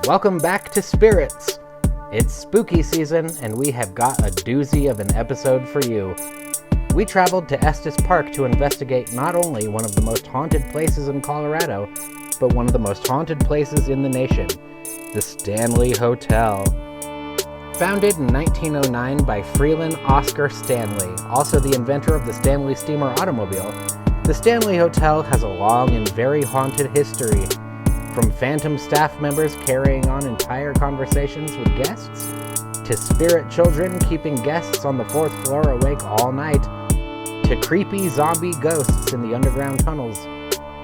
Welcome back to Spirits. It's spooky season, and we have got a doozy of an episode for you. We traveled to Estes Park to investigate not only one of the most haunted places in Colorado, but one of the most haunted places in the nation, the Stanley Hotel. Founded in 1909 by Freeland Oscar Stanley, also the inventor of the Stanley Steamer automobile, the Stanley Hotel has a long and very haunted history. From phantom staff members carrying on entire conversations with guests, to spirit children keeping guests on the 4th floor awake all night, to creepy zombie ghosts in the underground tunnels,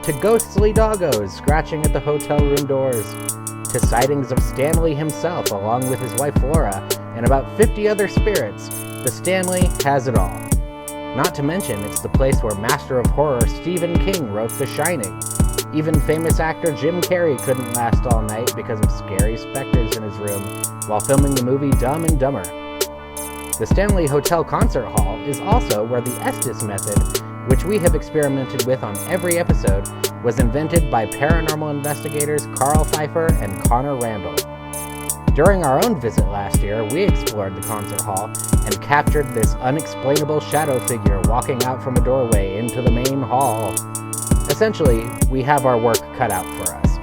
to ghostly doggos scratching at the hotel room doors, to sightings of Stanley himself along with his wife Flora, and about 50 other spirits, the Stanley has it all. Not to mention, it's the place where master of horror Stephen King wrote The Shining. Even famous actor Jim Carrey couldn't last all night because of scary specters in his room while filming the movie Dumb and Dumber. The Stanley Hotel Concert Hall is also where the Estes method, which we have experimented with on every episode, was invented by paranormal investigators Carl Pfeiffer and Connor Randall. During our own visit last year, we explored the concert hall and captured this unexplainable shadow figure walking out from a doorway into the main hall. Essentially, we have our work cut out for us.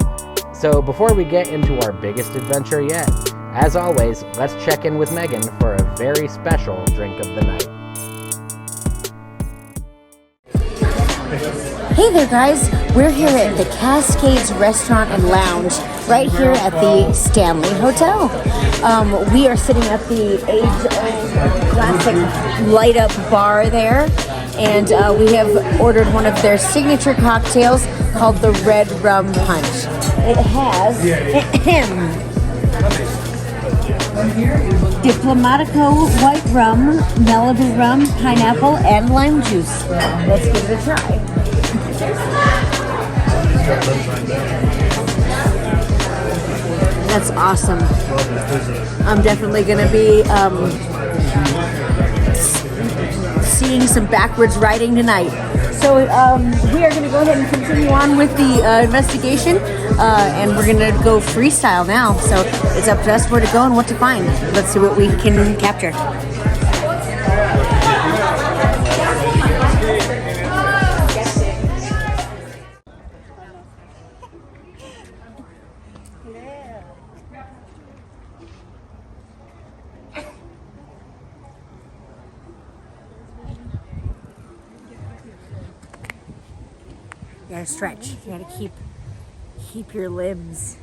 So before we get into our biggest adventure yet, as always, let's check in with Megan for a very special drink of the night. Hey there guys, we're here at the Cascades Restaurant and Lounge right here at the Stanley Hotel. We are sitting at the age-old classic light-up bar there, and we have ordered one of their signature cocktails called the Red Rum Punch. It has Diplomatico white rum, Malibu rum, pineapple, and lime juice. Let's give it a try. That's awesome. I'm definitely going to be seeing some backwards writing tonight. So we are going to go ahead and continue on with the investigation, and we're going to go freestyle now. So it's up to us where to go and what to find. Let's see what we can capture. You gotta stretch. You gotta keep your limbs,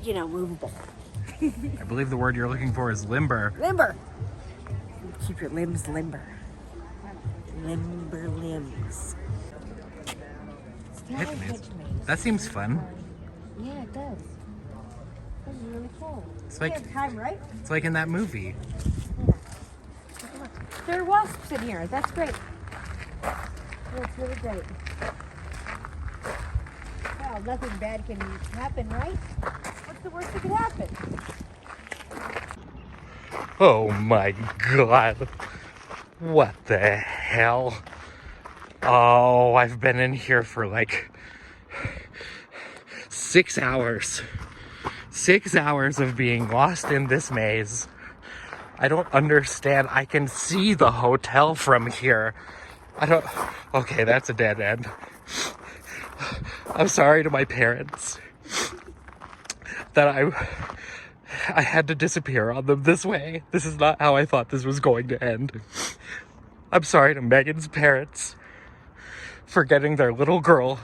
movable. I believe the word you're looking for is limber. Limber. Keep your limbs limber. Limber limbs. Hit me. That seems fun. Yeah, it does. This is really cool. It's like time, right? It's like in that movie. Yeah. There are wasps in here. That's great. That's really great. Well, nothing bad can happen, right? What's the worst that could happen? Oh my god. What the hell? Oh, I've been in here for like 6 hours. 6 hours of being lost in this maze. I don't understand. I can see the hotel from here. Okay, that's a dead end. I'm sorry to my parents that I had to disappear on them this way. This is not how I thought this was going to end. I'm sorry to Megan's parents for getting their little girl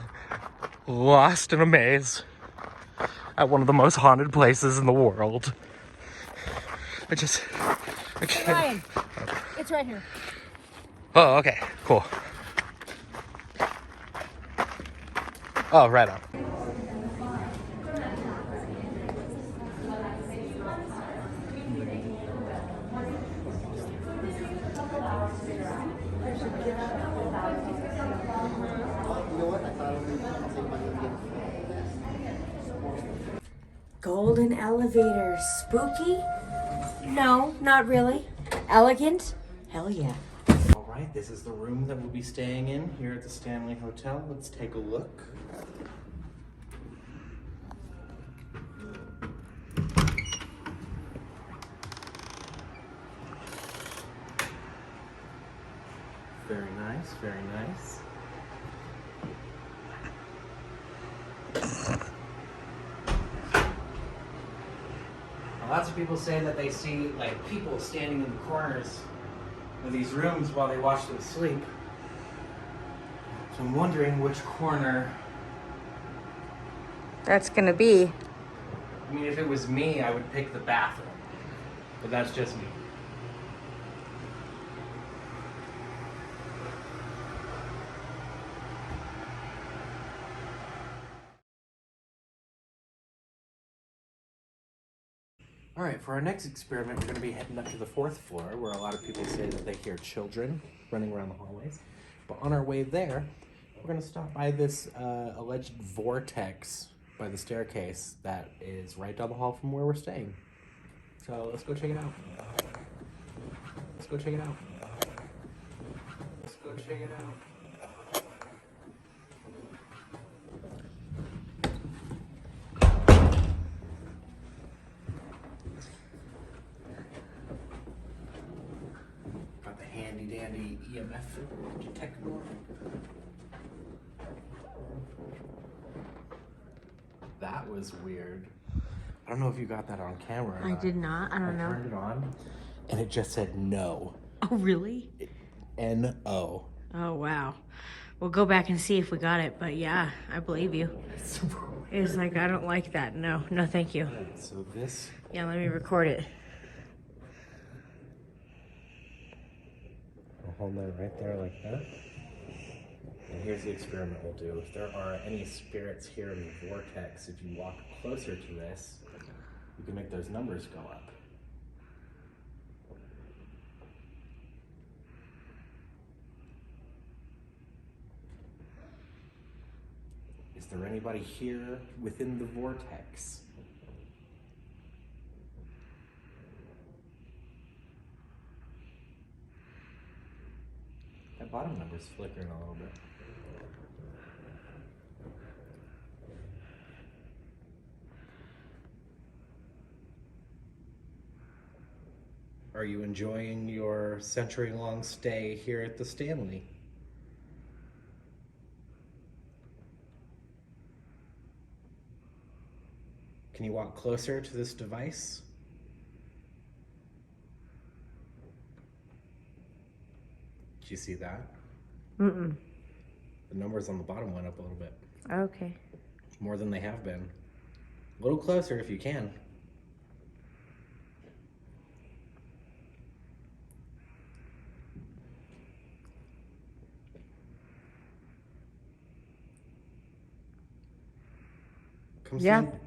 lost in a maze at one of the most haunted places in the world. I can't. Ryan, it's right here. Oh, okay, cool. Oh, right on. Golden elevator. Spooky? No, not really. Elegant? Hell yeah. All right, this is the room that we'll be staying in here at the Stanley Hotel. Let's take a look. nice, very nice. Lots of people say that they see like people standing in the corners of these rooms while they watch them sleep. So I'm wondering which corner. That's gonna be. I mean, if it was me, I would pick the bathroom. But that's just me. All right, for our next experiment, we're going to be heading up to the 4th floor, where a lot of people say that they hear children running around the hallways. But on our way there, we're going to stop by this alleged vortex by the staircase that is right down the hall from where we're staying. So let's go check it out. Let's go check it out. Let's go check it out. Got the handy dandy EMF detector. That was weird. I don't know if you got that on camera. I did not. I don't know. I turned it on, and it just said no. Oh, really? N-O. Oh, wow. We'll go back and see if we got it, but yeah, I believe you. It's like, I don't like that. No, no, thank you. Right, so this. Yeah, let me record it. I'll hold that right there like that. And here's the experiment we'll do. If there are any spirits here in the vortex, if you walk closer to this, you can make those numbers go up. Is there anybody here within the vortex? That bottom number's flickering a little bit. Are you enjoying your century-long stay here at the Stanley? Can you walk closer to this device? Did you see that? Mm-mm. The numbers on the bottom went up a little bit. Okay. More than they have been. A little closer if you can.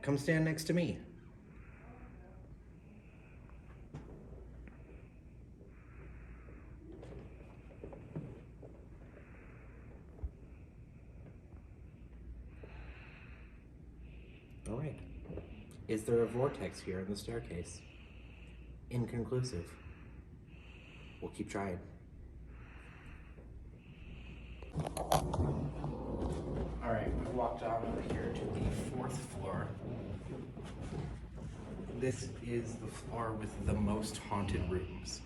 Come stand next to me. All right. Is there a vortex here in the staircase? Inconclusive. We'll keep trying. All right, we walked on over here to the 4th floor. This is the floor with the most haunted rooms.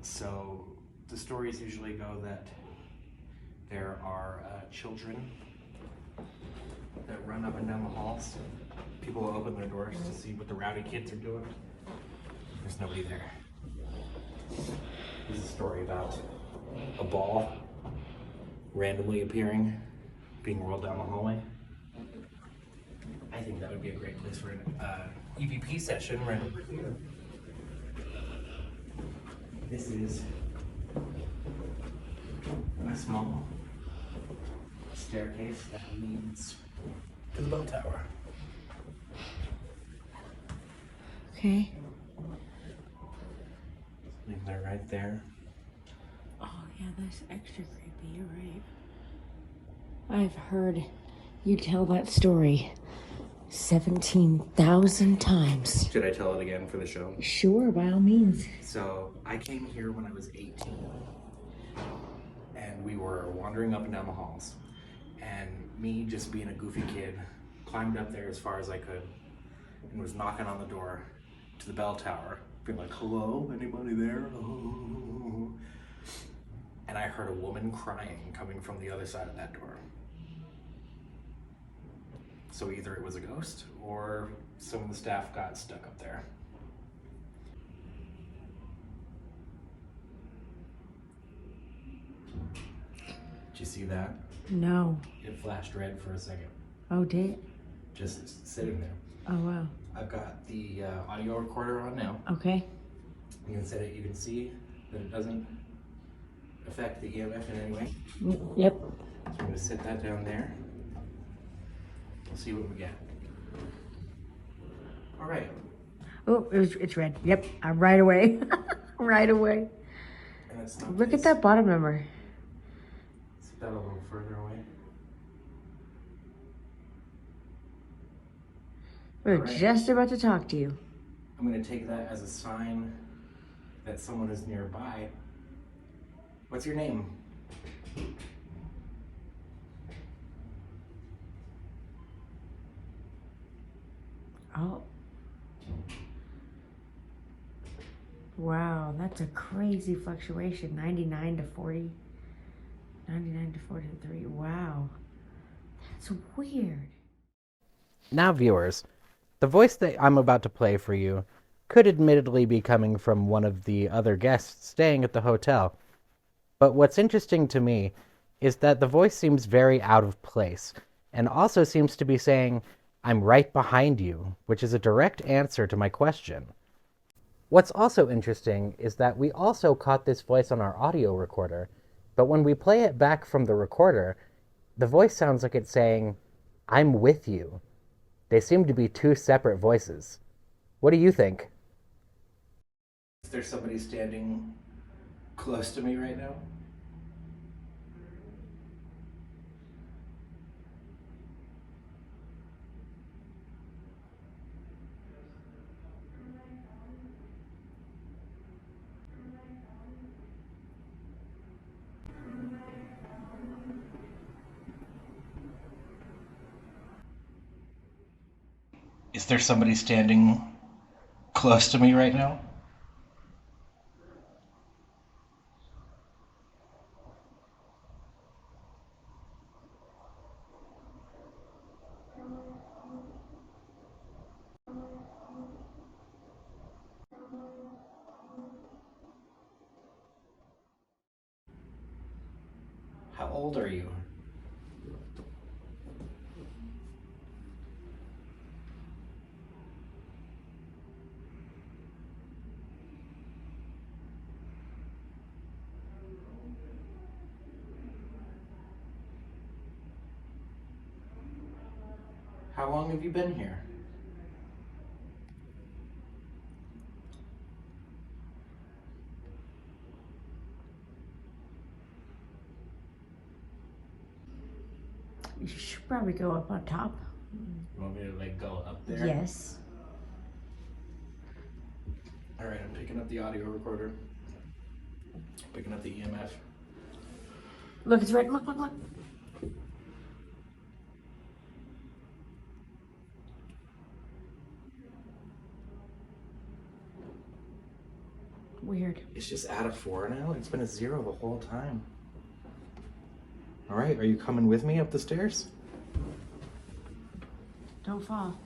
So the stories usually go that there are children that run up and down the halls. People will open their doors to see what the rowdy kids are doing. There's nobody there. This is a story about a ball randomly appearing, being rolled down the hallway. I think that would be a great place for an EVP session right over here. This is a small staircase that leads to the bell tower. Okay. Leave that right there. Oh, yeah, that's extra creepy. You're right. I've heard you tell that story 17,000 times. Should I tell it again for the show? Sure, by all means. So I came here when I was 18, and we were wandering up and down the halls, and me, just being a goofy kid, climbed up there as far as I could and was knocking on the door to the bell tower, being like, hello, anybody there? and I heard a woman crying coming from the other side of that door. So either it was a ghost or some of the staff got stuck up there. Did you see that? No. It flashed red for a second. Oh, did it? Just sitting there. Oh, wow. I've got the audio recorder on now. Okay. You can set it. You can see that it doesn't affect the EMF in any way. Yep. So I'm going to set that down there. We'll see what we get. All right. Oh, it's red. Yep. Right away. Right away. And it's not Look at that bottom number. Set that a little further away. We're just about to talk to you. I'm going to take that as a sign that someone is nearby. What's your name? Oh. Wow, that's a crazy fluctuation. 99 to 40. 99 to 43. Wow. That's weird. Now, viewers, the voice that I'm about to play for you could admittedly be coming from one of the other guests staying at the hotel. But what's interesting to me is that the voice seems very out of place, and also seems to be saying, "I'm right behind you," which is a direct answer to my question. What's also interesting is that we also caught this voice on our audio recorder, but when we play it back from the recorder, the voice sounds like it's saying, "I'm with you." They seem to be two separate voices. What do you think? Is there somebody standing close to me right now? Is there somebody standing close to me right now? How old are you? How long have you been here? You should probably go up on top. You want me to go up there? Yes. All right, I'm picking up the audio recorder. Picking up the EMF. Look, it's red. Look, look, look. Weird. It's just out of 4 now. It's been a 0 the whole time. All right, are you coming with me up the stairs? Don't fall.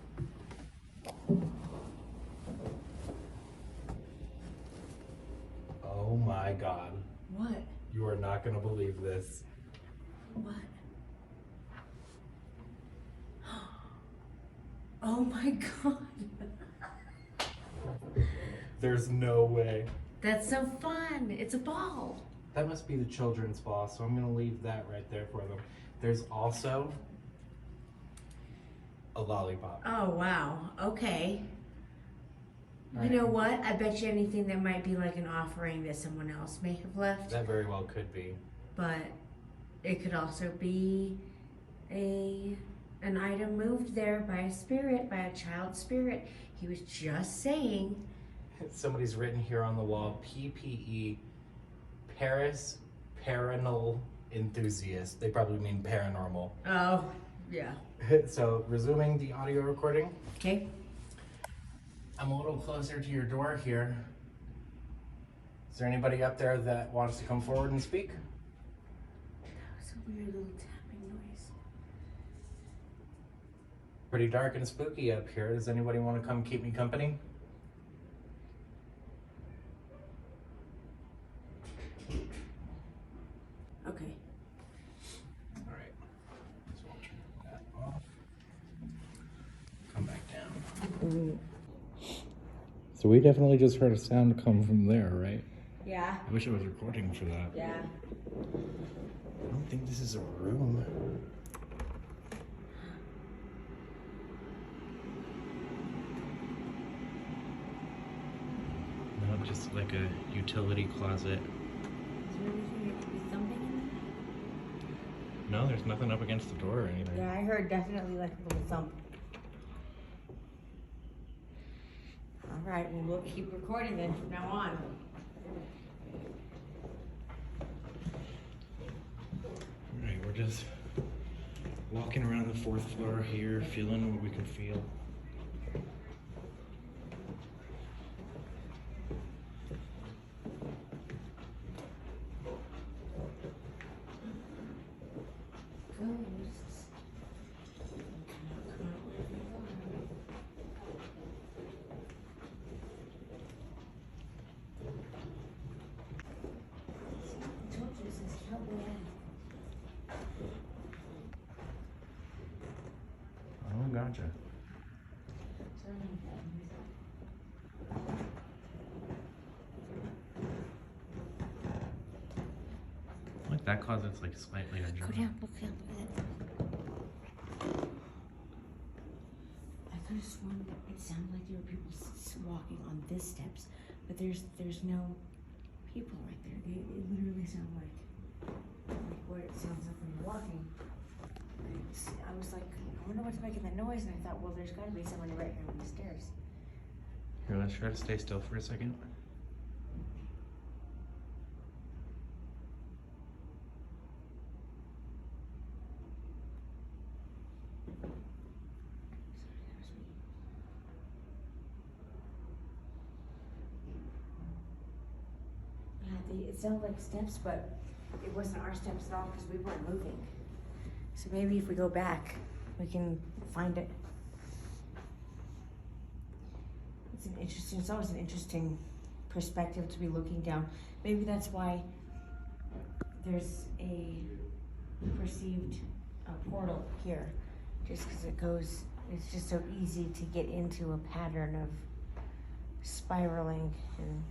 Oh my God. What? You are not going to believe this. What? Oh my God. There's no way. That's so fun. It's a ball. That must be the children's ball, so I'm going to leave that right there for them. There's also a lollipop. Oh, wow. Okay. Right. You know what? I bet you anything there might be like an offering that someone else may have left. That very well could be. But it could also be an item moved there by a spirit, by a child spirit. He was just saying. Somebody's written here on the wall, PPE, Paris Paranormal Enthusiast. They probably mean paranormal. Oh, yeah. So, resuming the audio recording. Okay. I'm a little closer to your door here. Is there anybody up there that wants to come forward and speak? weird little tapping noise. Pretty dark and spooky up here. Does anybody want to come keep me company? Okay. All right. So I'll turn that off. Come back down. So we definitely just heard a sound come from there, right? Yeah. I wish I was recording for that. Yeah. I don't think this is a room. No, just like a utility closet. Is there anything that could be thumping in there? No, there's nothing up against the door or anything. Yeah, I heard definitely like a little thump. All right, well, we'll keep recording then from now on. All right, we're just walking around the 4th floor here, feeling what we can feel. Ghosts. I told you this is cowboy. Oh, gotcha. Like that closet's like slightly ajar. Go down, look down, look at that. I could have sworn that it sounded like there were people walking on this steps, but there's no people right there. They literally sound like what it sounds like when you're walking. I was like, I wonder what's making that noise, and I thought, well, there's got to be somebody right here on the stairs. Here, let's try to stay still for a second. Yeah, it sounded like steps, but it wasn't our steps at all because we weren't moving. So maybe if we go back, we can find it. It's always an interesting perspective to be looking down. Maybe that's why there's a perceived portal here, just because it's just so easy to get into a pattern of spiraling, and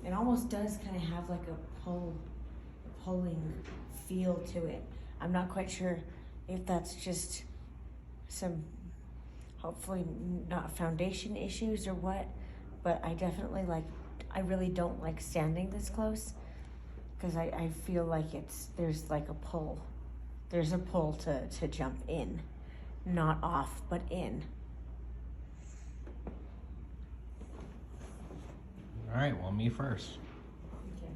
it almost does kind of have like a pulling feel to it. I'm not quite sure if that's just some, hopefully not foundation issues or what, but I definitely I really don't like standing this close because I feel like there's like a pull. There's a pull to jump in, not off, but in. All right, well, me first. Okay.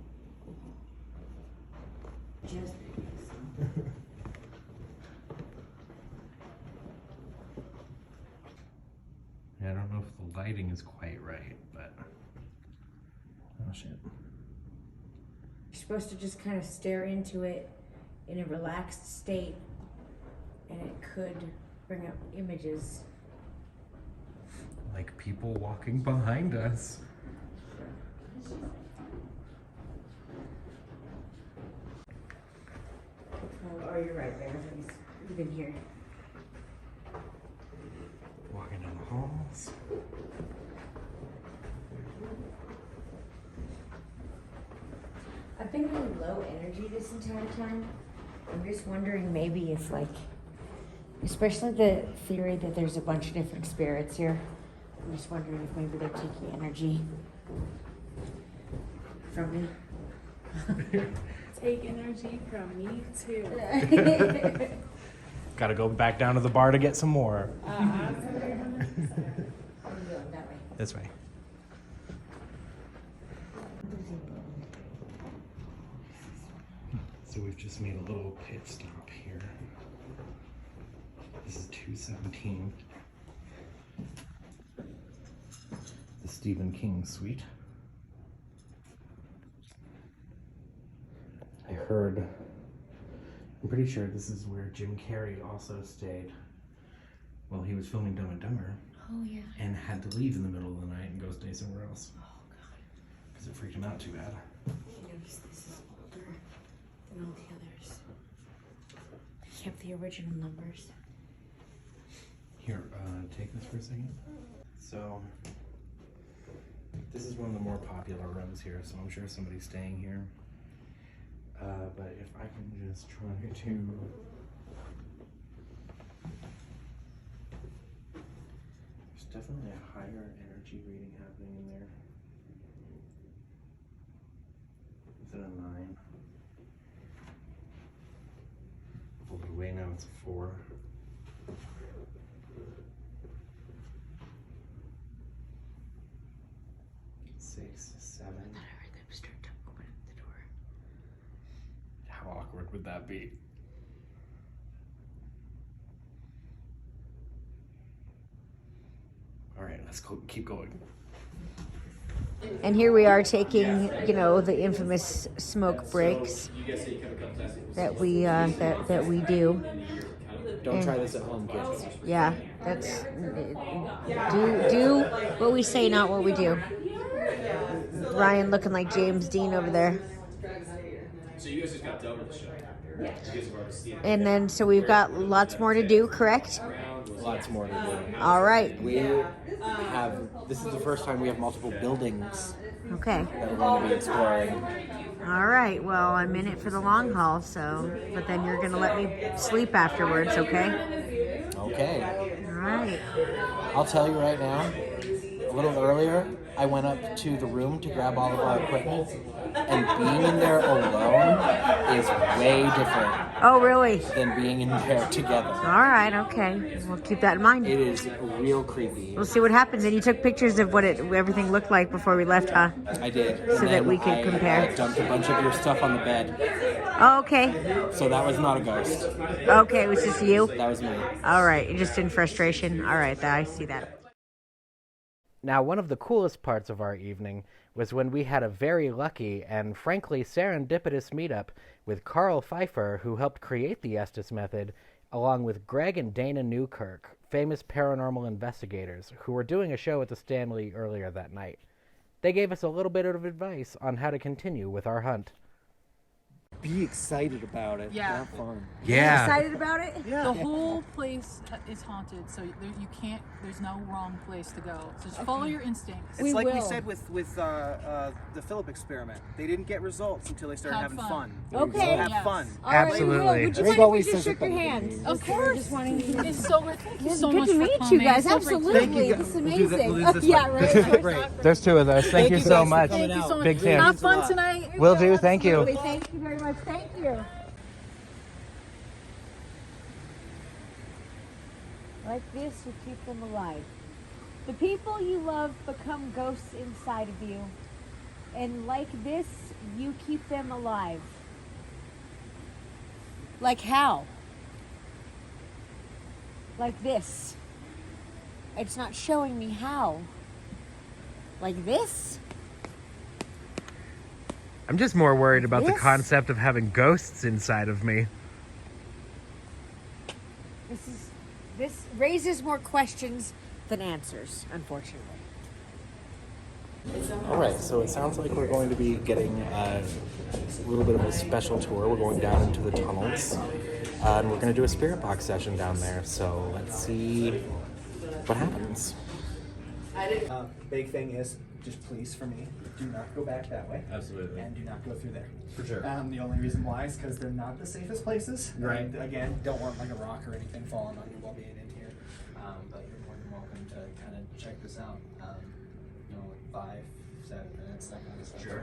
Just Yeah, I don't know if the lighting is quite right, but oh shit. You're supposed to just kind of stare into it in a relaxed state, and it could bring up images. Like people walking behind us. Oh, you're right there. Even here. Walking down the halls. I've been really low energy this entire time. I'm just wondering maybe if especially the theory that there's a bunch of different spirits here. I'm just wondering if maybe they're taking energy from me. Take energy from me too. Gotta go back down to the bar to get some more. This way. So we've just made a little pit stop here. This is 217. The Stephen King suite. I heard pretty sure this is where Jim Carrey also stayed while he was filming Dumb and Dumber. Oh, yeah. And had to leave in the middle of the night and go stay somewhere else. Oh, God. Because it freaked him out too bad. Notice this is older than all the others. They kept the original numbers. Here, take this for a second. So, this is one of the more popular rooms here, so I'm sure somebody's staying here. But if I can just try to... There's definitely a higher energy reading happening in there. Is it a 9? Pulled it away, now it's a 4. Six, 7. I thought I heard them start to open the door. How awkward would that be? All right, let's go. Keep going. And here we are taking, you know, the infamous smoke breaks that we do. Don't try this at home, kids. Yeah, that's do what we say, not what we do. Ryan looking like James Dean over there. So you guys just got done with the show. Yeah. You guys have already seen it. And then so we've got lots more to do, correct? Lots more to do. All right. We have. This is the first time we have multiple buildings Okay. that we're going to be exploring. All right. Well, I'm in it for the long haul, so but then you're gonna let me sleep afterwards, okay? Okay. All right. I'll tell you right now. A little earlier, I went up to the room to grab all of our equipment, and being in there alone is way different Oh, really? than being in there together. All right. Okay. We'll keep that in mind. It is real creepy. We'll see what happens. And you took pictures of what everything looked like before we left, huh? I did. So And that then we could compare. I dumped a bunch of your stuff on the bed, Oh, okay. so that was not a ghost. Okay, it was just you? That was me. All right, just in frustration. All right, I see that. Now, one of the coolest parts of our evening was when we had a very lucky and frankly serendipitous meetup with Carl Pfeiffer, who helped create the Estes method, along with Greg and Dana Newkirk, famous paranormal investigators, who were doing a show at the Stanley earlier that night. They gave us a little bit of advice on how to continue with our hunt. Be excited about it. Yeah. Have fun. Yeah. Excited about it? The whole place is haunted, so you can't. There's no wrong place to go. So just follow your instincts. It's We like we will. said with the Philip experiment. They didn't get results until they started Have having fun. fun. Okay. So have Yes. fun. All right, we Absolutely. will. Would you Greg mind always if we just says it shook your publicly. hands? Of course. Just wanting to... It's so great. Thank you so Good much to for meet coming. you guys. So great to Absolutely. meet you. This is We'll do this amazing. way. Yeah, right. Great. There's two of us. Thank you so much. Thank you so much. Big fan. Have fun tonight. Will do. Thank you. Absolutely. Thank you very much. Thank you. Like this, you keep them alive. The people you love become ghosts inside of you. And like this, you keep them alive. Like how? Like this. It's not showing me how. Like this? I'm just more worried about the This? concept of having ghosts inside of me. This raises more questions than answers, unfortunately. All right, so it sounds like we're going to be getting a little bit of a special tour. We're going down into the tunnels, and we're going to do a spirit box session down there. So let's see what happens. Big thing is just please for me, do not go back that way. Absolutely. And do not go through there. For sure. The only reason why is because they're not the safest places. Right. And again, don't want like a rock or anything falling on you while being in here. But you're more than welcome to kind of check this out. 5-7 minutes, that kind of stuff. Sure.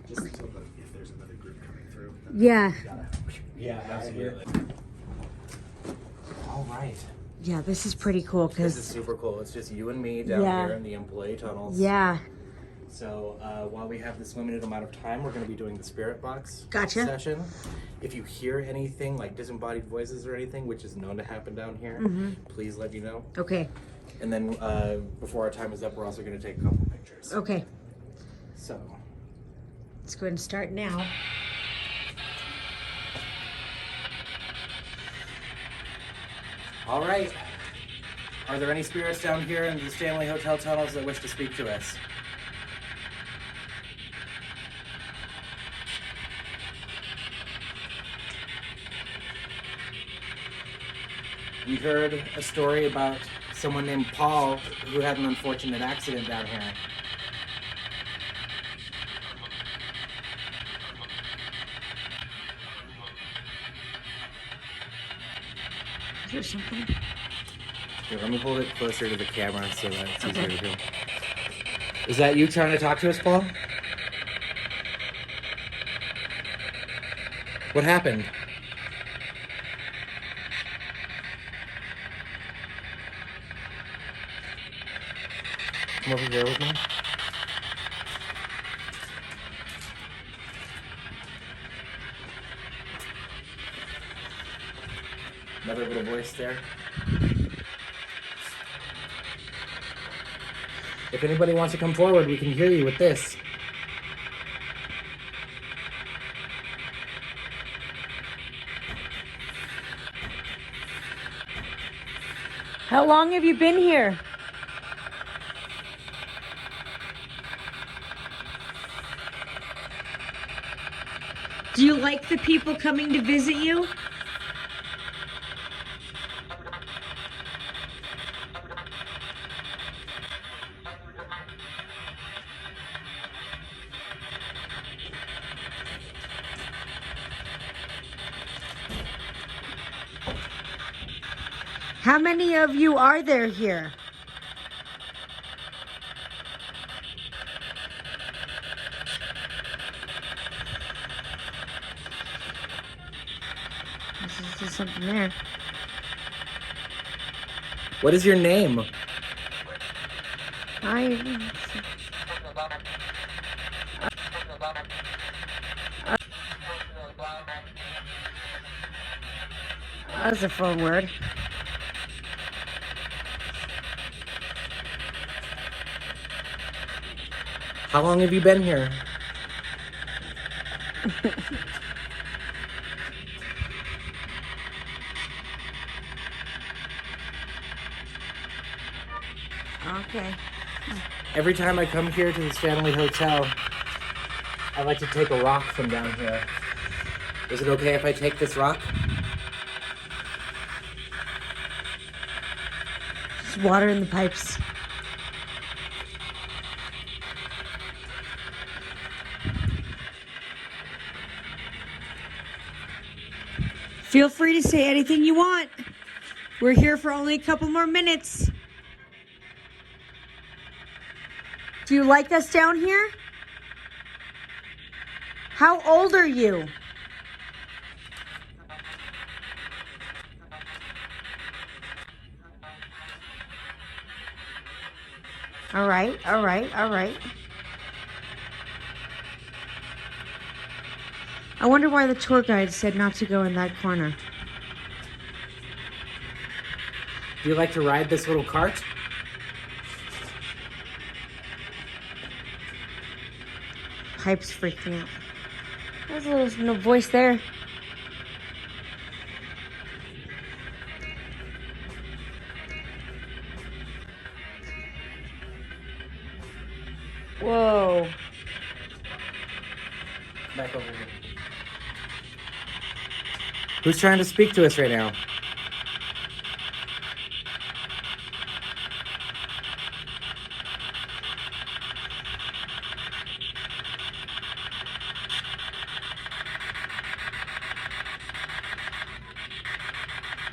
Just until if there's another group coming through. then Yeah. you gotta- Yeah, absolutely. All right. Yeah, this is pretty cool This is because, super cool. It's just you and me down Yeah. here in the employee tunnels. yeah. So while we have this limited amount of time, we're going to be doing the spirit box Gotcha. session. If you hear anything like disembodied voices or anything, which is known to happen down here, please let me know. Okay, And then before our time is up, we're also going to take a couple pictures. okay. So Let's go ahead and start now. All right. Are there any spirits down here in the Stanley Hotel tunnels that wish to speak to us? We heard a story about someone named Paul who had an unfortunate accident down here. Is there something? Here, let me hold it closer to the camera so that it's easier to hear. Is that you trying to talk to us, Paul? What happened? Come over here with me. Another little voice there. If anybody wants to come forward, we can hear you with this. How long have you been here? Do you like the people coming to visit you? How many of you are there here? There's something there. What is your name? That's a phone word. How long have you been here? Okay. Every time I come here to the Stanley Hotel, I like to take a rock from down here. Is it okay if I take this rock? Just water in the pipes. Feel free to say anything you want. We're here for only a couple more minutes. Do you like us down here? How old are you? All right. I wonder why the tour guide said not to go in that corner. Do you like to ride this little cart? Pipe's freaking out. There's a little no voice there. Whoa. Back over here. Who's trying to speak to us right now?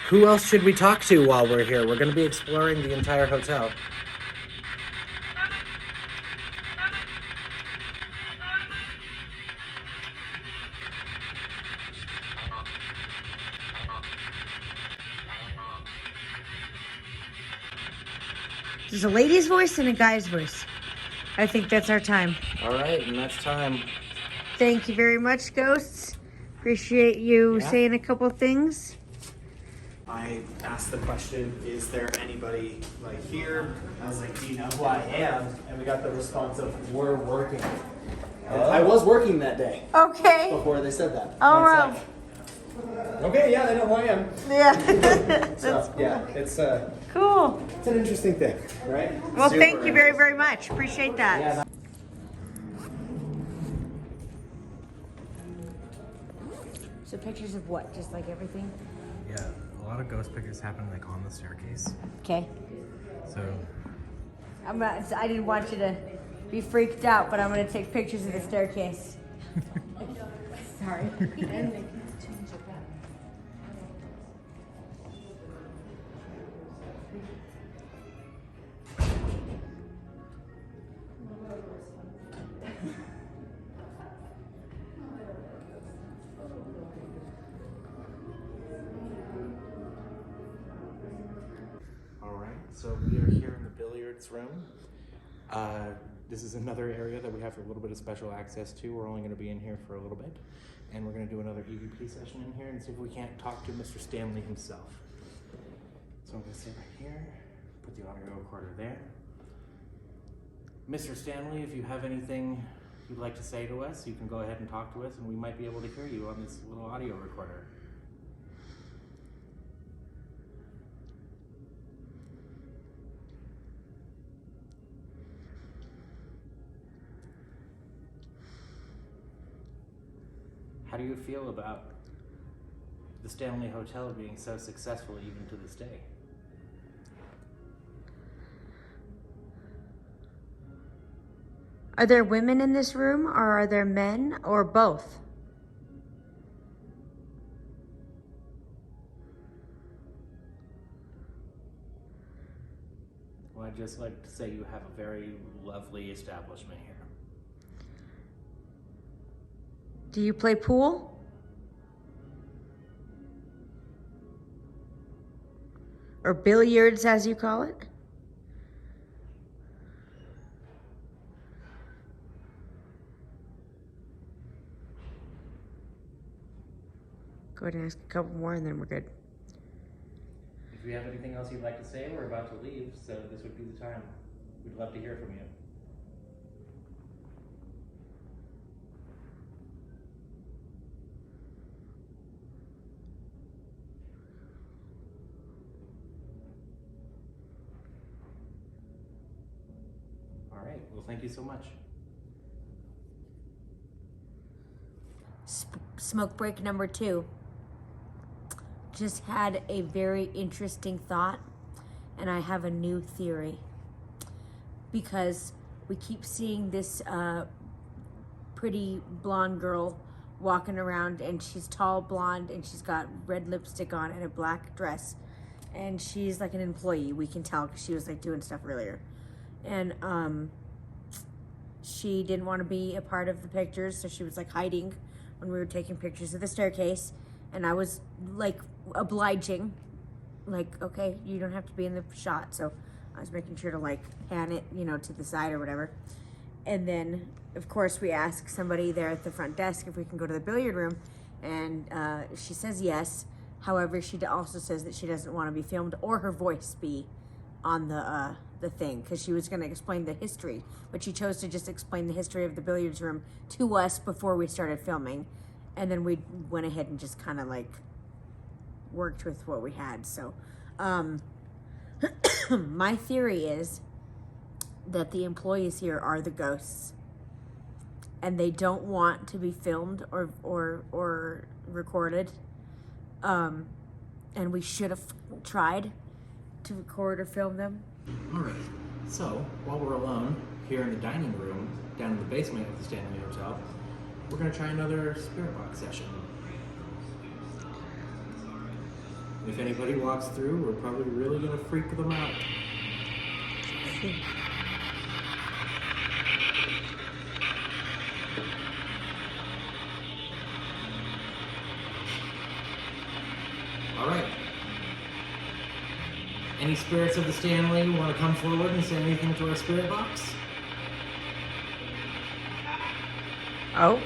Who else should we talk to while we're here? We're going to be exploring the entire hotel. There's a lady's voice and a guy's voice. I think that's our time. All right, and that's time. Thank you very much, ghosts. Appreciate you saying a couple things. I asked the question, is there anybody like here? I was like, do you know who I am? And we got the response of, we're working. And I was working that day Okay. before they said that. All And right. it's like, okay, yeah, they know who I am. Yeah. That's So yeah, it's cool. it's an interesting thing, right? Well, thank Super you very, very much. Appreciate that. Yeah, So pictures of what? Just like everything? Yeah, a lot of ghost pictures happen like on the staircase. Okay. So I didn't want you to be freaked out, but I'm gonna take pictures of the staircase. Sorry. All right, so we are here in the billiards room. This is another area that we have a little bit of special access to. We're only going to be in here for a little bit, and we're going to do another EVP session in here and see if we can't talk to Mr. Stanley himself. So I'm going to sit right here, put the audio recorder there. Mr. Stanley, if you have anything you'd like to say to us, you can go ahead and talk to us, and we might be able to hear you on this little audio recorder. How do you feel about the Stanley Hotel being so successful even to this day? Are there women in this room, or are there men, or both? Well, I'd just like to say you have a very lovely establishment here. Do you play pool? Or billiards, as you call it? Go ahead and ask a couple more and then we're good. If you have anything else you'd like to say, we're about to leave, so this would be the time. We'd love to hear from you. All right, well, thank you so much. Smoke break number 2. Just had a very interesting thought, and I have a new theory. Because we keep seeing this pretty blonde girl walking around, and she's tall, blonde, and she's got red lipstick on and a black dress. And she's like an employee, we can tell, because she was like doing stuff earlier. And she didn't want to be a part of the pictures, so she was like hiding when we were taking pictures of the staircase. And I was like obliging, like, okay, you don't have to be in the shot. So I was making sure to like pan it, you know, to the side or whatever. And then of course we ask somebody there at the front desk if we can go to the billiard room, and she says yes. However, she also says that she doesn't want to be filmed or her voice be on the thing, because she was going to explain the history, but she chose to just explain the history of the billiards room to us before we started filming. And then we went ahead and just kind of like worked with what we had. So my theory is that the employees here are the ghosts, and they don't want to be filmed or recorded. And we should have tried to record or film them. All right, so while we're alone here in the dining room down in the basement of the Stanley Hotel, we're gonna try another spirit box session. If anybody walks through, we're probably really gonna freak them out. All right. Any spirits of the Stanley want to come forward and say anything to our spirit box? Oh.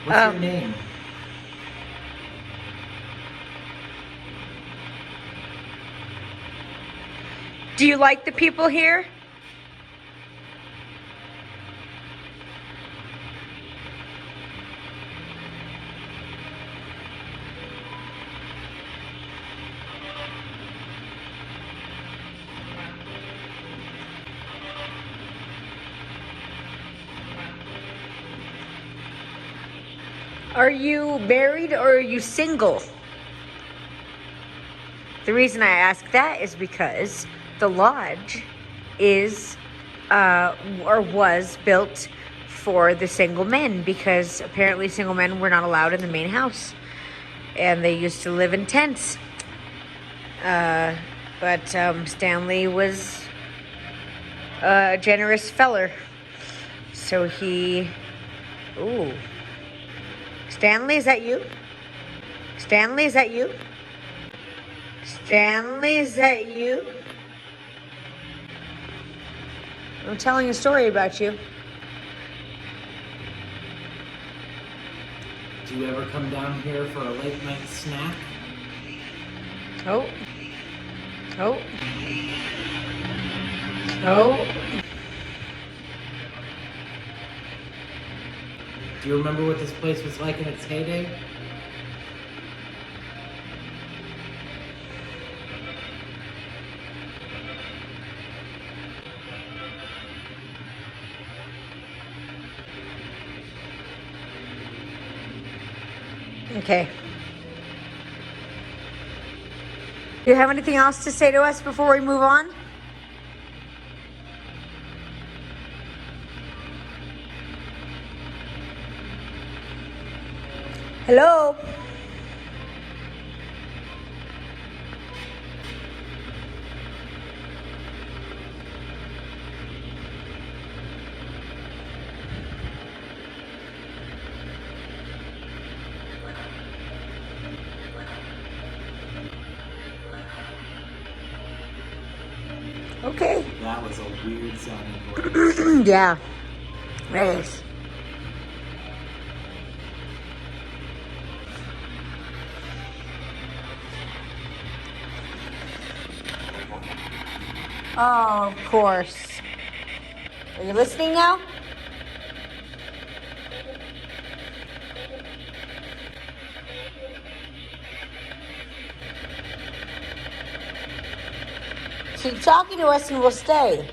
What's your name? Do you like the people here? Are you married or are you single? The reason I ask that is because the lodge is or was built for the single men, because apparently single men were not allowed in the main house and they used to live in tents. But Stanley was a generous feller, so he... Ooh. Stanley, is that you? Stanley, is that you? Stanley, is that you? I'm telling a story about you. Do you ever come down here for a late night snack? Oh. Oh. Oh. Do you remember what this place was like in its heyday? Okay. Do you have anything else to say to us before we move on? Hello? Okay. That was a weird sounding voice. Yeah. Nice. Oh, of course. Are you listening now? Keep talking to us and we'll stay.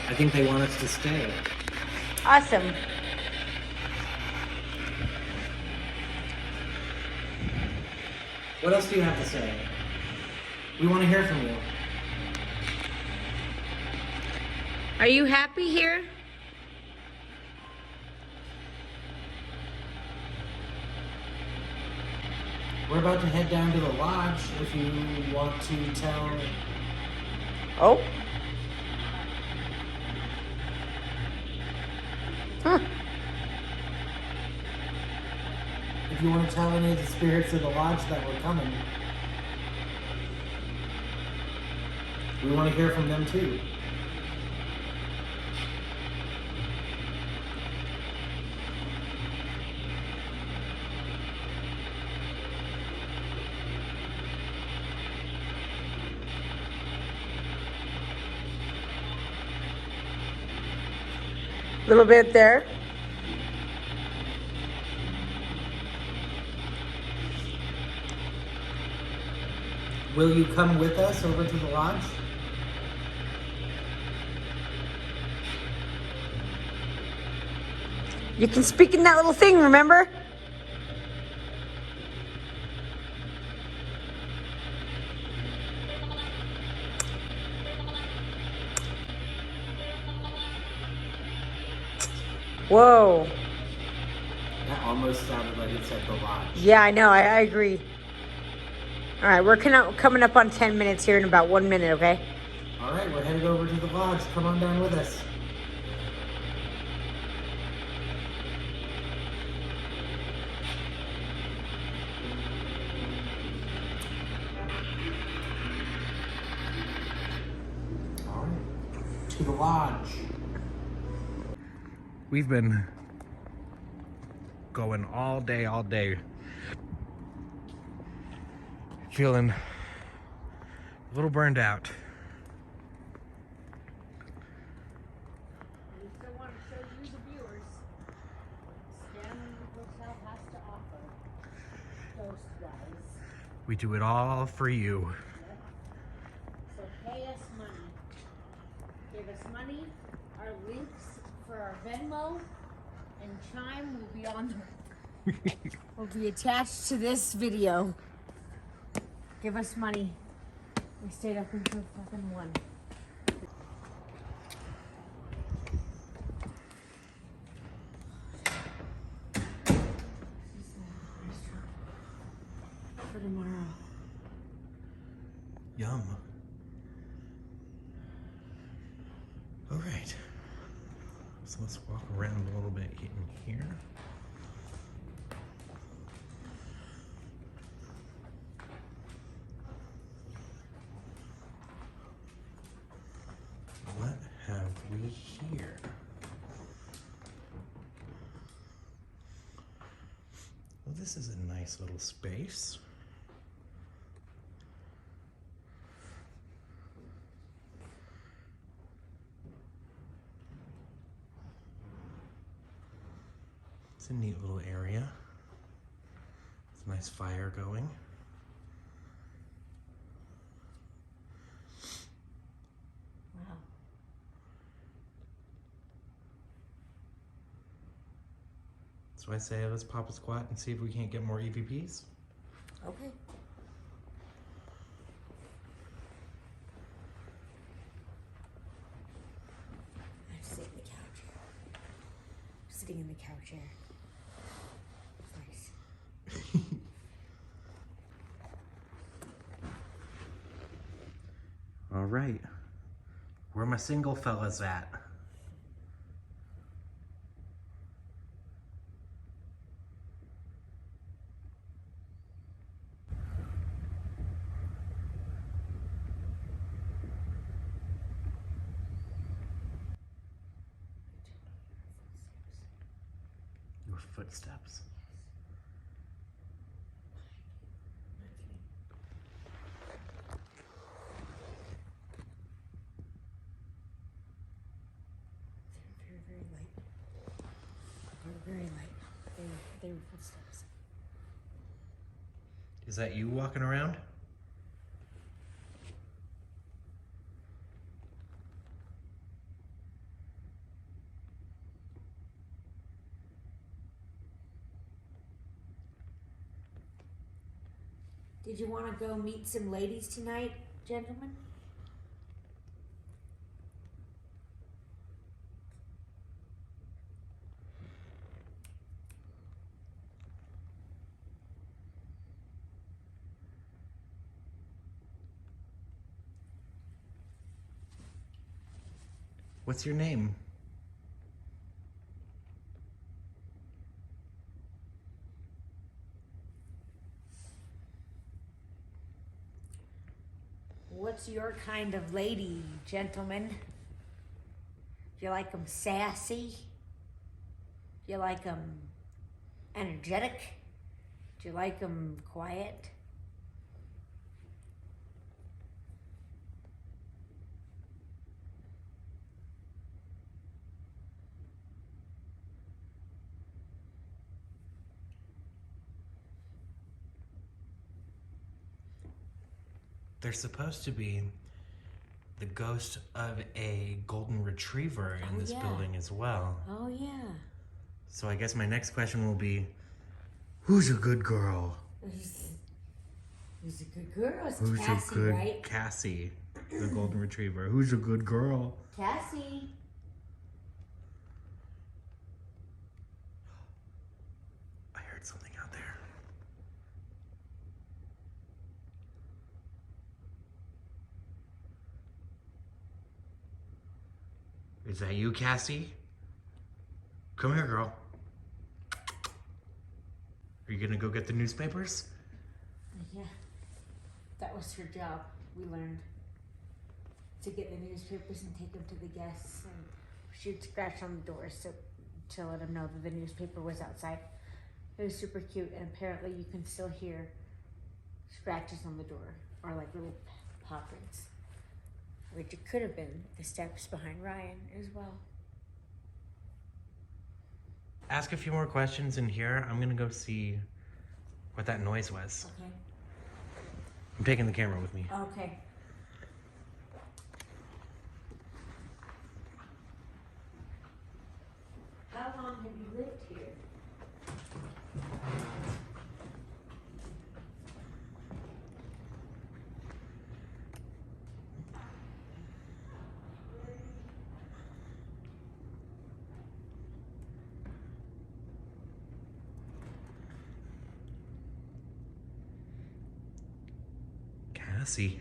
I think they want us to stay. Awesome. What else do you have to say? We want to hear from you. Are you happy here? We're about to head down to the lodge if you want to tell. Oh. Huh. If you want to tell any of the spirits of the lodge that we're coming. We want to hear from them too. A little bit there. Will you come with us over to the lodge? You can speak in that little thing, remember? Whoa. That almost sounded like it said the lodge. Yeah, I know. I agree. All right, we're coming up on 10 minutes here in about 1 minute, okay? All right, we're headed over to the lodge. Come on down with us. to the lodge. We've been going all day, feeling a little burned out. We still want to show you the viewers what Stanley Hotel has to offer, ghost-wise. We do it all for you. So pay us money. Give us money. Our links for our Venmo and Chime will be on will be attached to this video. Give us money. We stayed up until fucking 1. For tomorrow. Yum. All right. So let's walk around a little bit in here. What have we here? Well, this is a nice little space. It's a neat little area. It's a nice fire going. Wow. So I say let's pop a squat and see if we can't get more EVPs. Okay. I'm sitting in the couch. Sitting in the couch chair. It's nice. All right. Where my single fellas at? Your footsteps. They're very, very light. They're very light. They were footsteps. Is that you walking around? Did you want to go meet some ladies tonight, gentlemen? What's your name? What's your kind of lady, gentlemen? Do you like them sassy? Do you like them energetic? Do you like them quiet? There's supposed to be the ghost of a golden retriever in this yeah. building as well. Oh, yeah. So I guess my next question will be, who's a good girl? Who's a good girl? It's Who's Cassie, a good right? Cassie, the golden retriever? Who's a good girl? Cassie. I heard something out there. Is that you, Cassie? Come here, girl. Are you gonna go get the newspapers? Yeah. That was her job, we learned. to get the newspapers and take them to the guests, and she'd scratch on the doors to let them know that the newspaper was outside. It was super cute, and apparently you can still hear scratches on the door, or like little paw prints, which it could have been the steps behind Ryan as well. Ask a few more questions in here. I'm gonna go see what that noise was. Okay. I'm taking the camera with me. Okay. How long have you lived here? Cassie.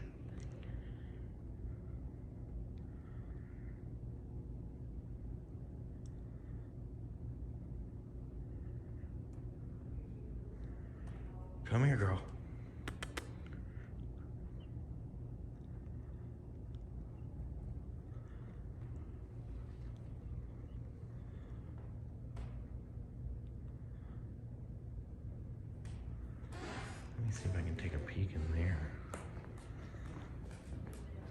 Come here, girl. Let me see if I can take a peek in there.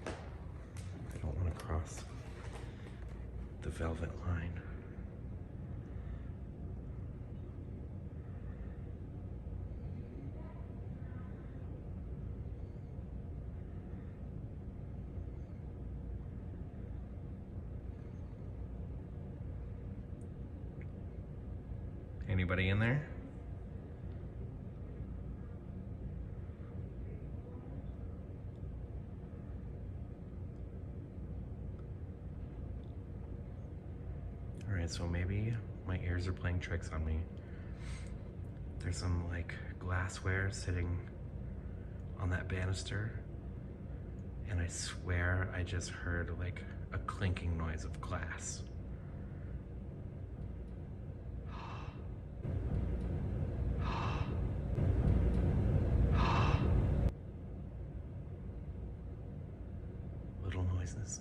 I don't want to cross the velvet line. Anybody in there? All right, so maybe my ears are playing tricks on me. There's some like glassware sitting on that banister, and I swear I just heard like a clinking noise of glass. Little noises.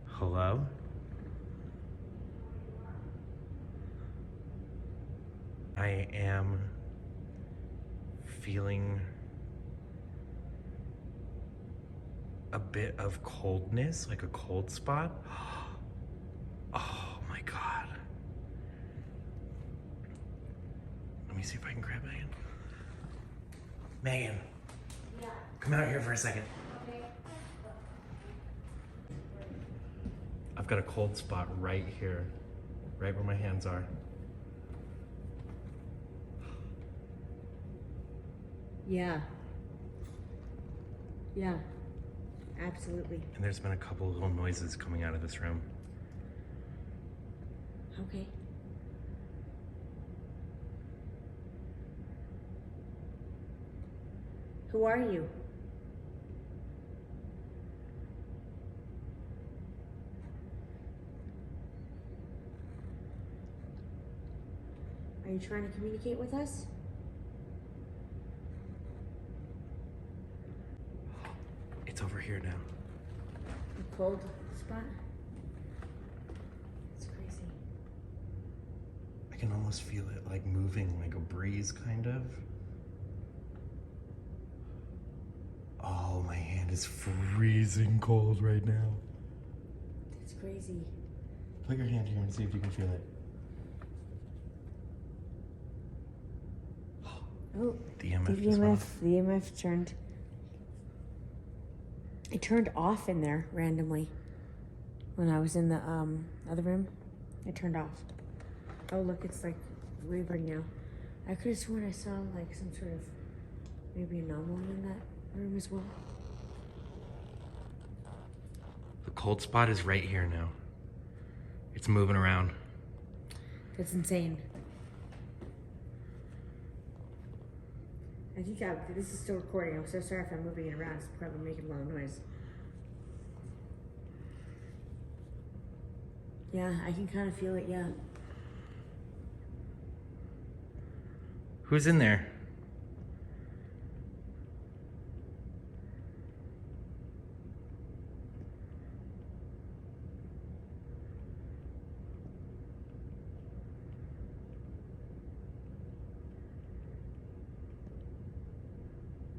Hello? I am feeling a bit of coldness, like a cold spot. Oh my God. Let me see if I can grab Megan. Megan. Yeah. Come out here for a second. Okay. I've got a cold spot right here, right where my hands are. Yeah. Yeah. Absolutely. And there's been a couple little noises coming out of this room. Okay. Who are you? Are you trying to communicate with us? It's over here now. A cold spot? It's crazy. I can almost feel it like moving, like a breeze kind of. Oh, my hand is freezing cold right now. That's crazy. Put your hand here and see if you can feel it. Oh, The EMF just went off. the EMF turned. It turned off in there randomly. When I was in the other room, it turned off. Oh look, it's like wavering now. I could have sworn I saw like some sort of maybe anomaly in that room as well. The cold spot is right here now. It's moving around. That's insane. I think this is still recording. I'm so sorry if I'm moving it around. It's probably making a lot of noise. Yeah, I can kind of feel it, yeah. Who's in there?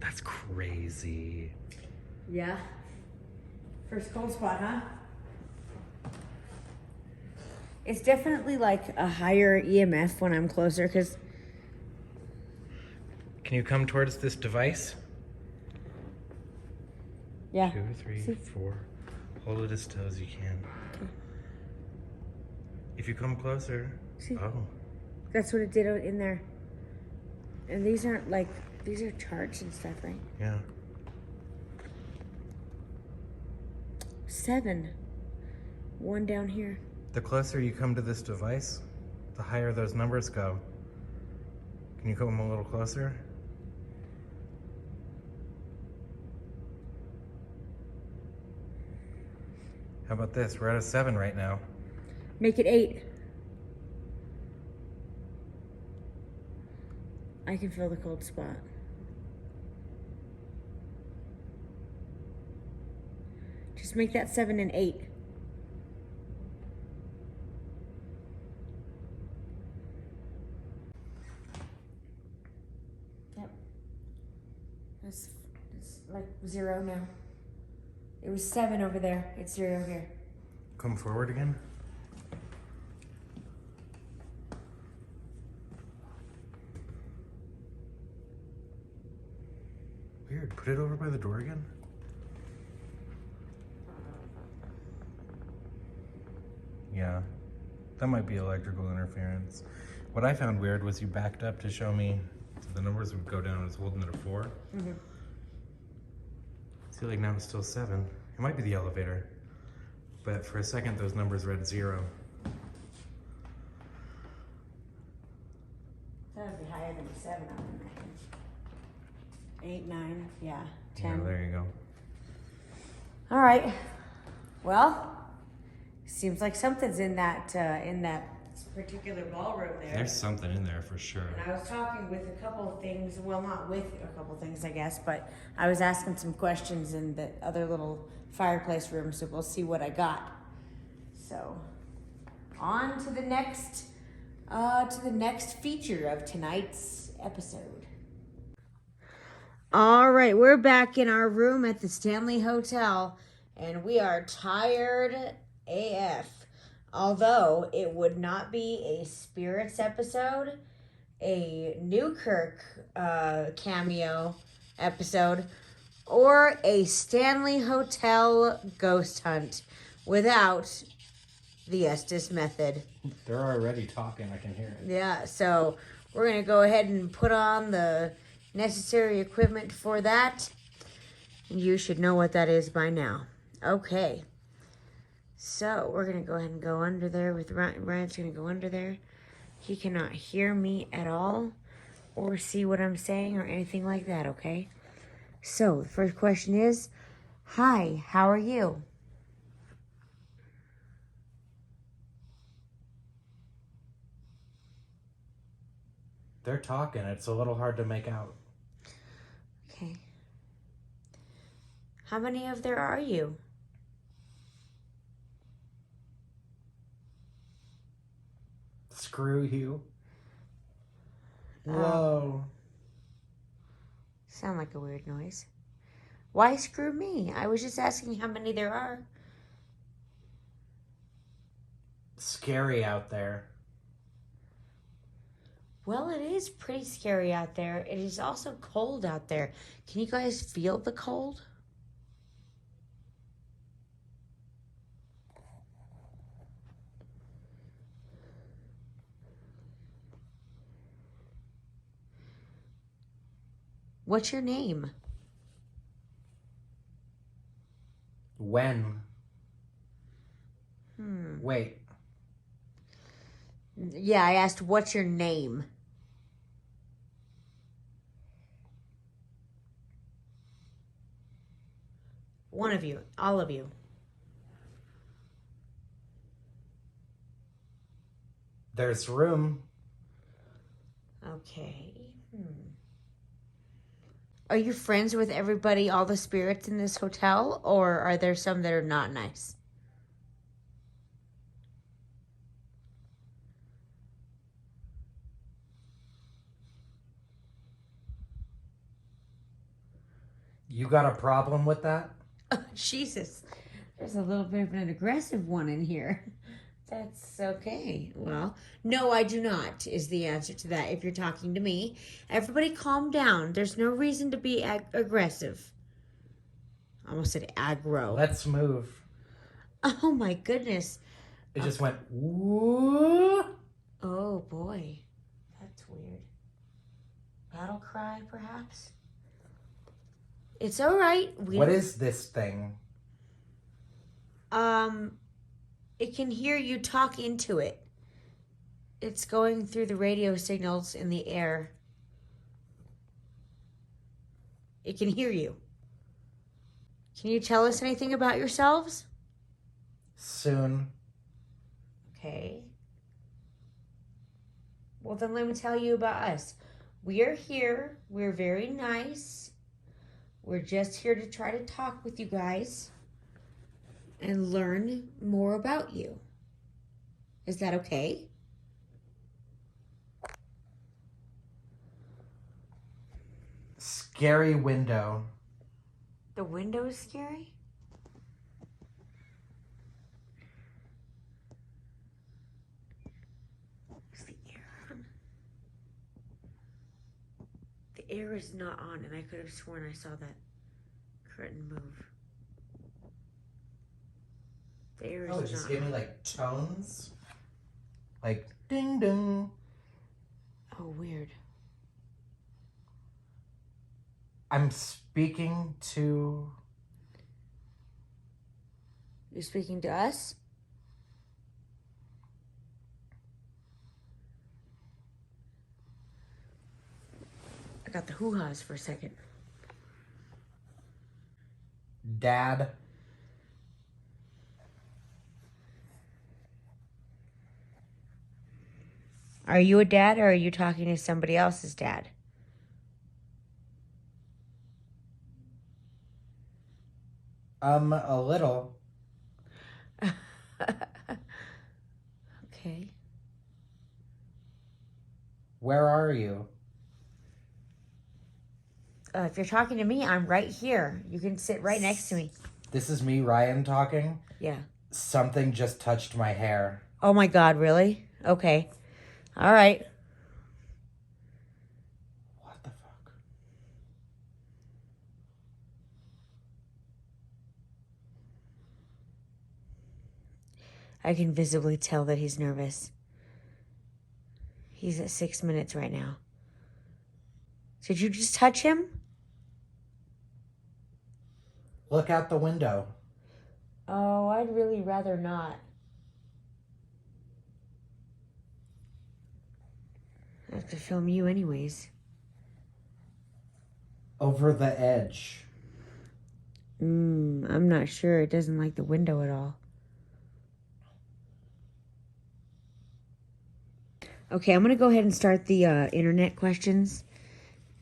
That's crazy. Yeah. First cold spot, huh? It's definitely like a higher EMF when I'm closer because. Can you come towards this device? Yeah. 2, 3, See? 4. Hold it as still as you can. Okay. If you come closer. See? Oh. That's what it did in there. And these aren't like, these are charged and stuff, right? Yeah. 7. 1 down here. The closer you come to this device, the higher those numbers go. Can you come a little closer? How about this? We're at a 7 right now. Make it 8. I can feel the cold spot. Just make that 7 and 8. Yep. It's like 0 now. It was 7 over there. It's 0 here. Come forward again. Weird. Put it over by the door again. Yeah, that might be electrical interference. What I found weird was you backed up to show me the numbers would go down. I was holding it at 4. Mm-hmm. See, like now it's still 7. It might be the elevator, but for a second those numbers read 0. That would be higher than 7, I would imagine. 8, 9, yeah, 10. Yeah, there you go. All right. Well, seems like something's in that particular ballroom there. There's something in there for sure. And I was talking with a couple of things. Well, not with a couple of things, I guess, but I was asking some questions in the other little fireplace room. So we'll see what I got. So, on to the next feature of tonight's episode. All right, we're back in our room at the Stanley Hotel, and we are tired AF. Although it would not be a Spirits episode, a Newkirk cameo episode, or a Stanley Hotel ghost hunt without the Estes method. They're already talking. I can hear it. Yeah, so we're going to go ahead and put on the necessary equipment for that. You should know what that is by now. Okay. So we're going to go ahead and go under there with Ryan. Ryan's going to go under there. He cannot hear me at all or see what I'm saying or anything like that, okay? So the first question is, hi, how are you? They're talking. It's a little hard to make out. Okay. How many of there are you? Screw you. Whoa. Sound like a weird noise. Why screw me? I was just asking how many there are. Scary out there. Well, it is pretty scary out there. It is also cold out there. Can you guys feel the cold? What's your name? When? Wait. Yeah, I asked, what's your name? One of you. All of you. There's room. Okay. Are you friends with everybody, all the spirits in this hotel? Or are there some that are not nice? You got a problem with that? Oh, Jesus. There's a little bit of an aggressive one in here. That's okay. Well, no, I do not, is the answer to that. If you're talking to me, everybody calm down. There's no reason to be aggressive. I almost said aggro. Let's move. Oh, my goodness. It just went, woo. Oh, boy. That's weird. Battle cry, perhaps? It's all right. What is this thing? It can hear you talk into it. It's going through the radio signals in the air. It can hear you. Can you tell us anything about yourselves? Soon. Okay. Well, then let me tell you about us. We're here. We're very nice. We're just here to try to talk with you guys and learn more about you. Is that okay? Scary window. The window is scary? Is the air on? The air is not on, and I could have sworn I saw that curtain move. The air is Oh, it not just gave me on. like tones. Like ding ding. Oh, weird. I'm speaking to. You're speaking to us? I got the hoo-has for a second. Dad. Are you a dad, or are you talking to somebody else's dad? A little. Okay. Where are you? If you're talking to me, I'm right here. You can sit right next to me. This is me, Ryan, talking. Yeah. Something just touched my hair. Oh my God, really? Okay. All right. What the fuck? I can visibly tell that he's nervous. He's at 6 minutes right now. Did you just touch him? Look out the window. Oh, I'd really rather not. I have to film you anyways. Over the edge. I'm not sure. It doesn't like the window at all. Okay, I'm going to go ahead and start the internet questions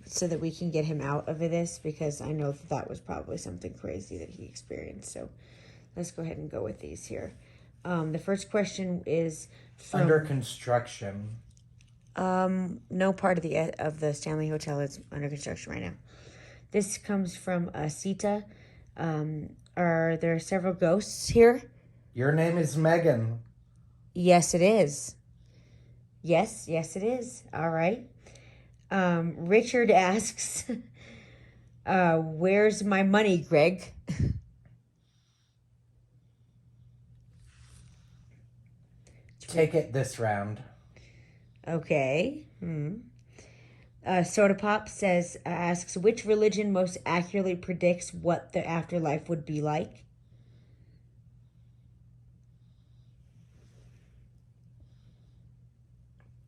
so that we can get him out of this, because I know that was probably something crazy that he experienced. So let's go ahead and go with these here. The first question is from... Under construction. No part of the Stanley Hotel is under construction right now. This comes from Sita. Are there several ghosts here? Your name is Megan. Yes, it is. Yes, it is. All right. Richard asks, where's my money, Greg? Take it this round. Okay. Soda Pop asks, which religion most accurately predicts what the afterlife would be like?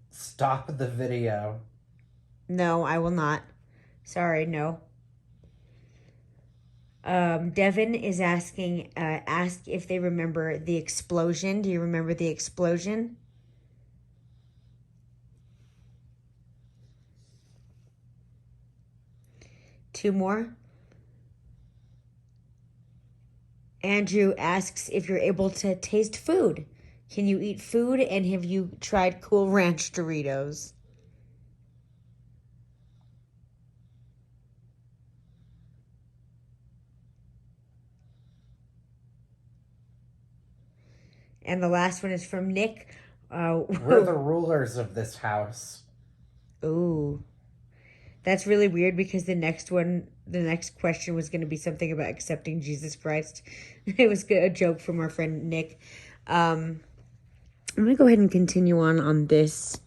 Stop the video. No, I will not. Sorry, no. Devin is asking, ask if they remember the explosion. Do you remember the explosion? Two more. Andrew asks if you're able to taste food. Can you eat food, and have you tried Cool Ranch Doritos? And the last one is from Nick. We're the rulers of this house. Ooh. That's really weird because the next question was going to be something about accepting Jesus Christ. It was a joke from our friend Nick. I'm going to go ahead and continue on this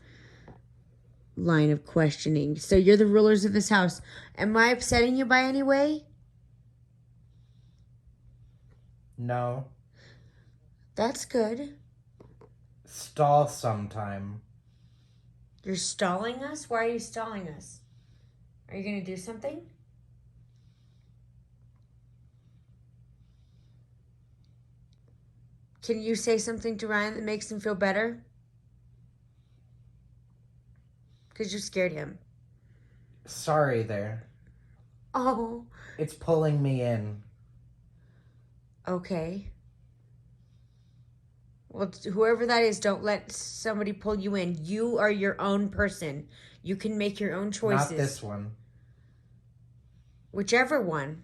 line of questioning. So you're the rulers of this house. Am I upsetting you by any way? No. That's good. Stall sometime. You're stalling us? Why are you stalling us? Are you going to do something? Can you say something to Ryan that makes him feel better? Because you scared him. Sorry there. Oh. It's pulling me in. Okay. Well, whoever that is, don't let somebody pull you in. You are your own person. You can make your own choices. Not this one. Whichever one.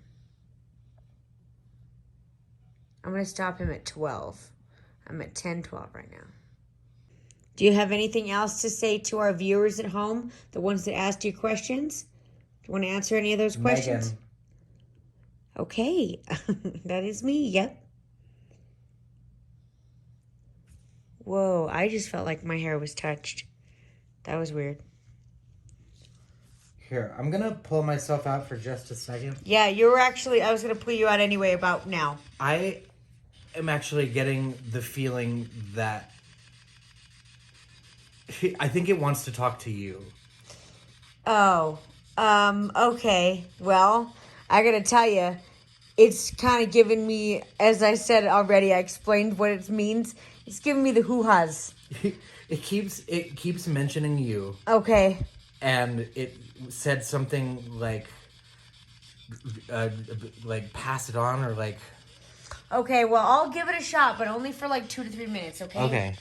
I'm going to stop him at 12. I'm at 10:12 right now. Do you have anything else to say to our viewers at home? The ones that asked you questions? Do you want to answer any of those questions? Megan. Okay. That is me. Yep. Whoa, I just felt like my hair was touched. That was weird. Here, I'm gonna pull myself out for just a second. Yeah, I was going to pull you out anyway about now. I am actually getting the feeling that I think it wants to talk to you. Oh, okay. Well, I got to tell you, it's kind of giving me, as I said already, I explained what it means. It's giving me the hoo-has. It keeps mentioning you. Okay. And it said something like pass it on or like. Okay, well, I'll give it a shot, but only for like 2 to 3 minutes, okay? Okay.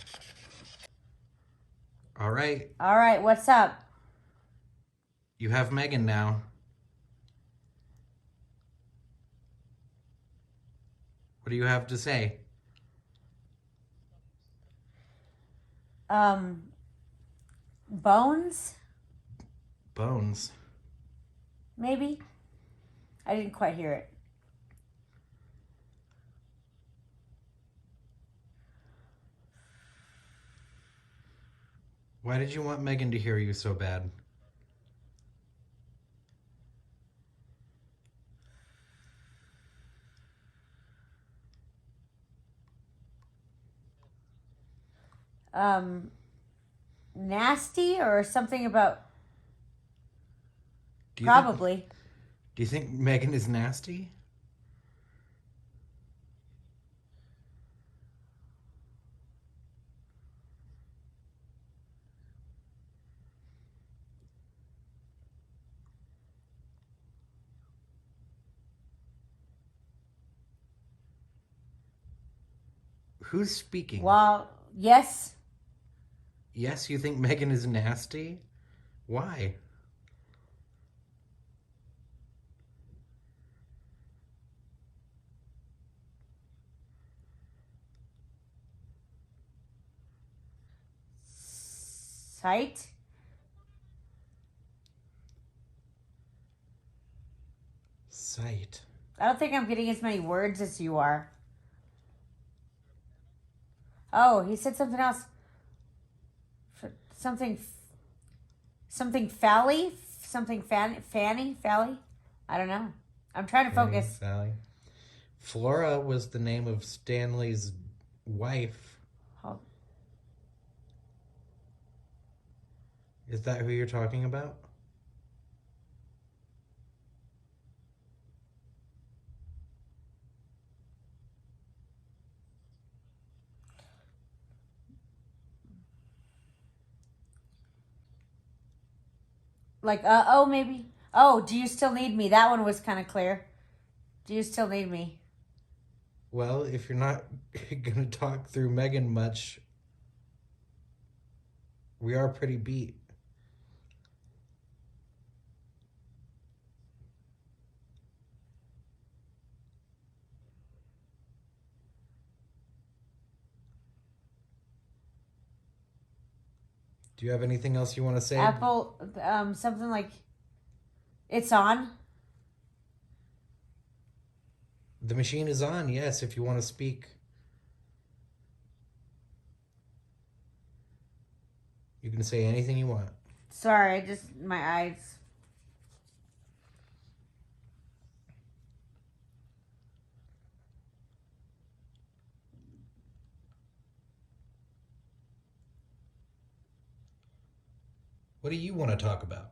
All right. All right, what's up? You have Megan now. What do you have to say? Bones? Bones. Maybe? I didn't quite hear it. Why did you want Megan to hear you so bad? Nasty or something about... Do you Probably. Do you think Megan is nasty? Who's speaking? Well, yes. Yes, you think Megan is nasty? Why? Sight? Sight. I don't think I'm getting as many words as you are. Oh, he said something else. Something Fally? Something Fanny? Fally? I don't know. I'm trying to focus. Sally. Flora was the name of Stanley's wife. Oh. Is that who you're talking about? Like, oh, maybe. Oh, do you still need me? That one was kind of clear. Do you still need me? Well, if you're not gonna talk through Megan much, we are pretty beat. Do you have anything else you want to say? Apple, something like, it's on. The machine is on, yes, if you want to speak. You can say anything you want. Sorry, my eyes. What do you want to talk about?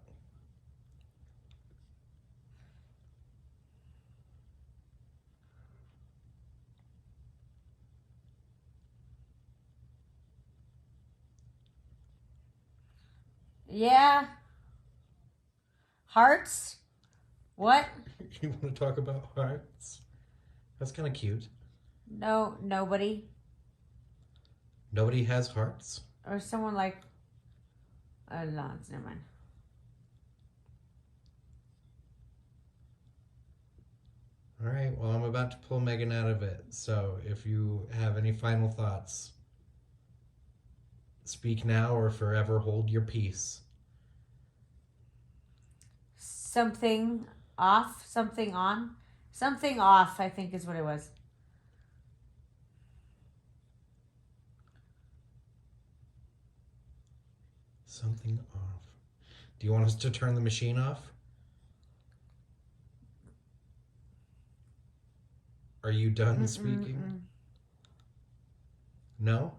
Yeah. Hearts? What? You want to talk about hearts? That's kind of cute. No, nobody. Nobody has hearts? Or someone like, oh, no, never mind. All right, well, I'm about to pull Megan out of it. So if you have any final thoughts, speak now or forever hold your peace. Something off, something on. Something off, I think is what it was. Something off. Do you want us to turn the machine off? Are you done speaking? No?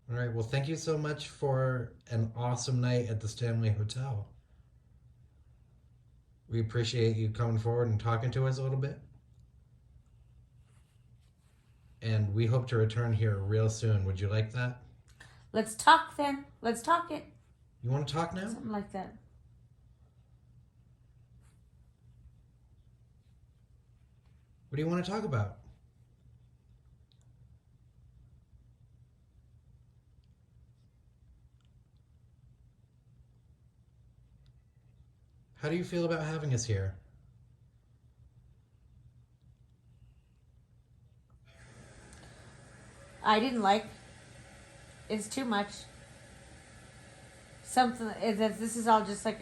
All right, well, thank you so much for an awesome night at the Stanley Hotel. We appreciate you coming forward and talking to us a little bit. And we hope to return here real soon. Would you like that? Let's talk then. Let's talk it. You want to talk now? Something like that. What do you want to talk about? How do you feel about having us here? I didn't like. It's too much. Something. This is all just like.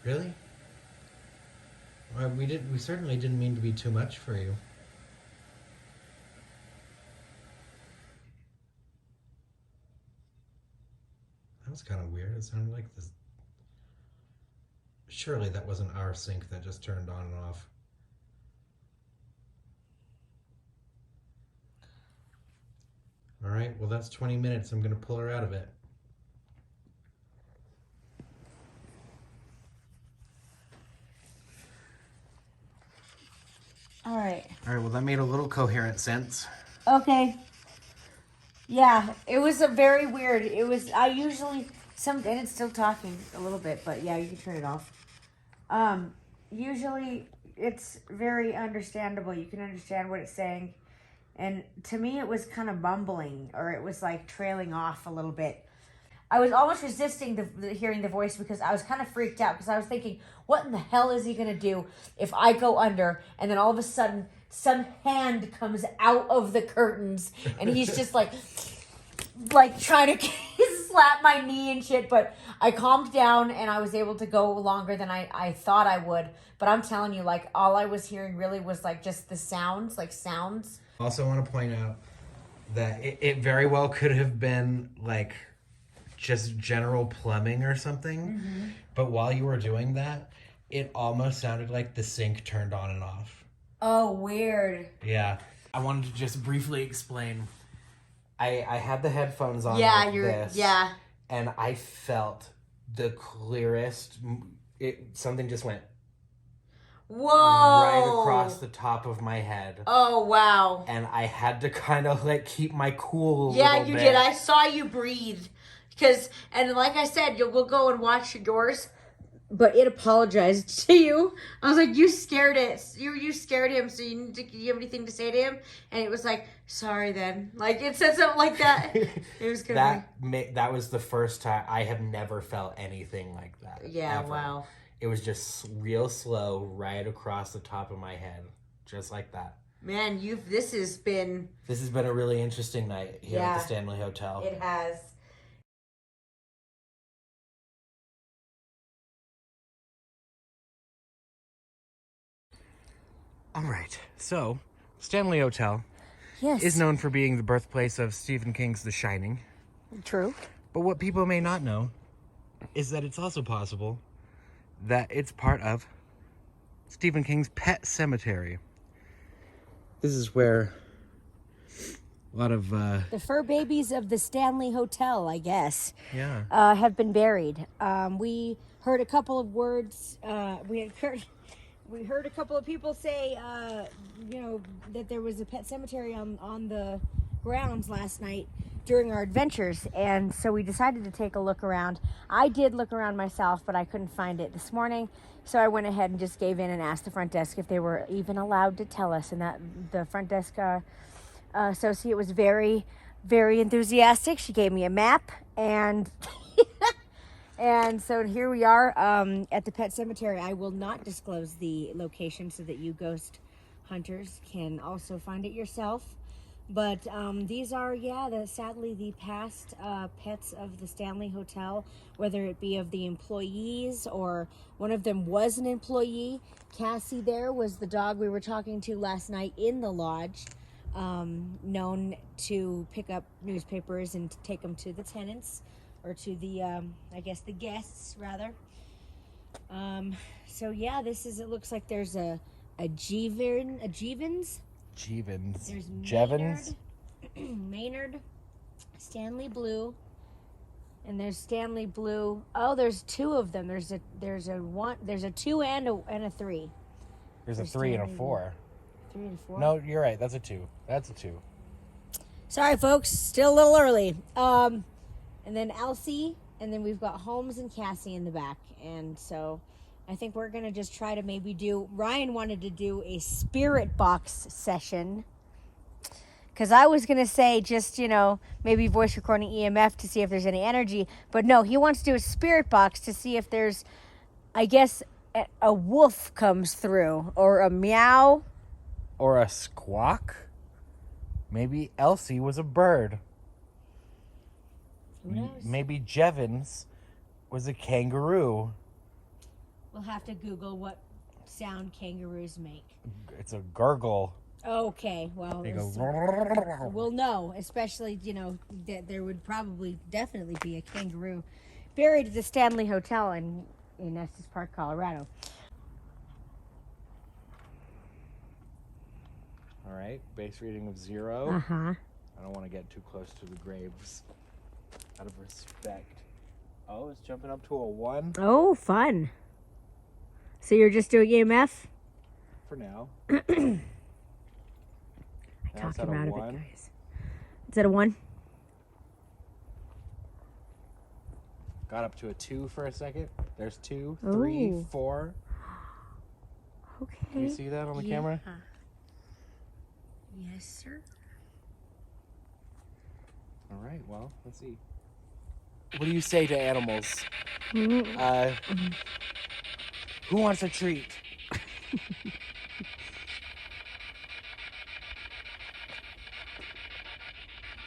Really? Well, we certainly didn't mean to be too much for you. That was kind of weird. It sounded like this. Surely that wasn't our sink that just turned on and off. All right, well, that's 20 minutes. I'm going to pull her out of it. All right. All right, well, that made a little coherent sense. Okay. Yeah, it was a very weird. It was. I usually and it's still talking a little bit, but yeah, you can turn it off. Usually it's very understandable. You can understand what it's saying. And to me, it was kind of bumbling, or it was like trailing off a little bit. I was almost resisting hearing the voice because I was kind of freaked out because I was thinking, what in the hell is he going to do if I go under and then all of a sudden some hand comes out of the curtains and he's just like trying to slap my knee and shit. But I calmed down and I was able to go longer than I thought I would. But I'm telling you, like, all I was hearing really was like just the sounds, like sounds. I also want to point out that it very well could have been like just general plumbing or something. Mm-hmm. But while you were doing that, it almost sounded like the sink turned on and off. Oh, weird. Yeah. I wanted to just briefly explain. I had the headphones on. Yeah, this, yeah. And I felt the clearest. Something just went. Whoa! Right across the top of my head. Oh, wow. And I had to kind of like keep my cool a yeah, little you bit. did. I saw you breathe. And like I said, we'll go and watch yours. But it apologized to you. I was like, you scared it. You scared him, so you have anything to say to him? And it was like, sorry then. Like, it said something like that. It was good. That was the first time. I have never felt anything like that. Yeah, ever. wow. It was just real slow right across the top of my head. Just like that. Man, this has been... This has been a really interesting night here at Yeah. the Stanley Hotel. It has. All right. So, Stanley Hotel Yes. is known for being the birthplace of Stephen King's The Shining. True. But what people may not know is that it's also possible that it's part of Stephen King's Pet Cemetery. This is where a lot of The fur babies of the Stanley Hotel, I guess, yeah. have been buried. We heard a couple of words. We heard a couple of people say, that there was a pet cemetery on the grounds last night during our adventures, and so we decided to take a look around. I did look around myself, but I couldn't find it this morning, so I went ahead and just gave in and asked the front desk if they were even allowed to tell us, and that the front desk associate was very, very enthusiastic. She gave me a map, and and so here we are at the pet cemetery. I will not disclose the location so that you ghost hunters can also find it yourself. But these are, sadly, the past pets of the Stanley Hotel, whether it be of the employees or one of them was an employee. Cassie there was the dog we were talking to last night in the lodge, known to pick up newspapers and to take them to the tenants, or to the, the guests, rather. It looks like there's a Jevons. There's Jevons. Maynard, Stanley Blue, and there's Stanley Blue. Oh, there's two of them. There's a 2 and a 3. There's a There's 3 and a Stanley 4. 3 and 4. No, you're right. That's a 2. That's a 2. Sorry, folks. Still a little early. And then Elsie, and then we've got Holmes and Cassie in the back, and so I think we're going to just try to maybe Ryan wanted to do a spirit box session. Because I was going to say just, maybe voice recording EMF to see if there's any energy. But no, he wants to do a spirit box to see if there's, I guess, a woof comes through. Or a meow. Or a squawk. Maybe Elsie was a bird. Who knows? Maybe Jevons was a kangaroo. We'll have to Google what sound kangaroos make. It's a gurgle. Okay, well, They go. we'll know, especially, that there would definitely be a kangaroo buried at the Stanley Hotel in Estes Park, Colorado. All right, base reading of 0. Uh-huh. I don't want to get too close to the graves out of respect. Oh, it's jumping up to a 1 Oh, fun. So you're just doing EMF? for now. I Now talked it's at him a out of 1. it, guys. Is that a 1? Got up to a 2 for a second. There's 2, 3, Ooh. 4. Okay. Can you see that on the camera? Yes, sir. All right, well, let's see. What do you say to animals? Who wants a treat?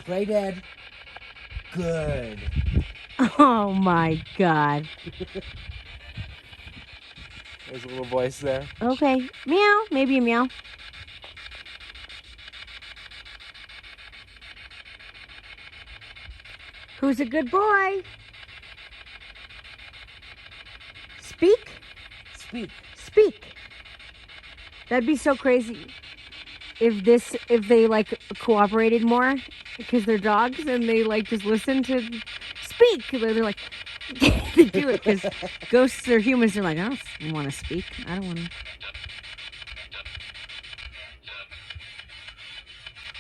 Play dead. Good. Oh, my God. There's a little voice there. Okay. Meow. Maybe a meow. Who's a good boy? Speak? Speak. Speak. That'd be so crazy if they cooperated more because they're dogs and they just listen to speak. They're like they do it because ghosts are humans. They're like, I don't want to speak. I don't want to.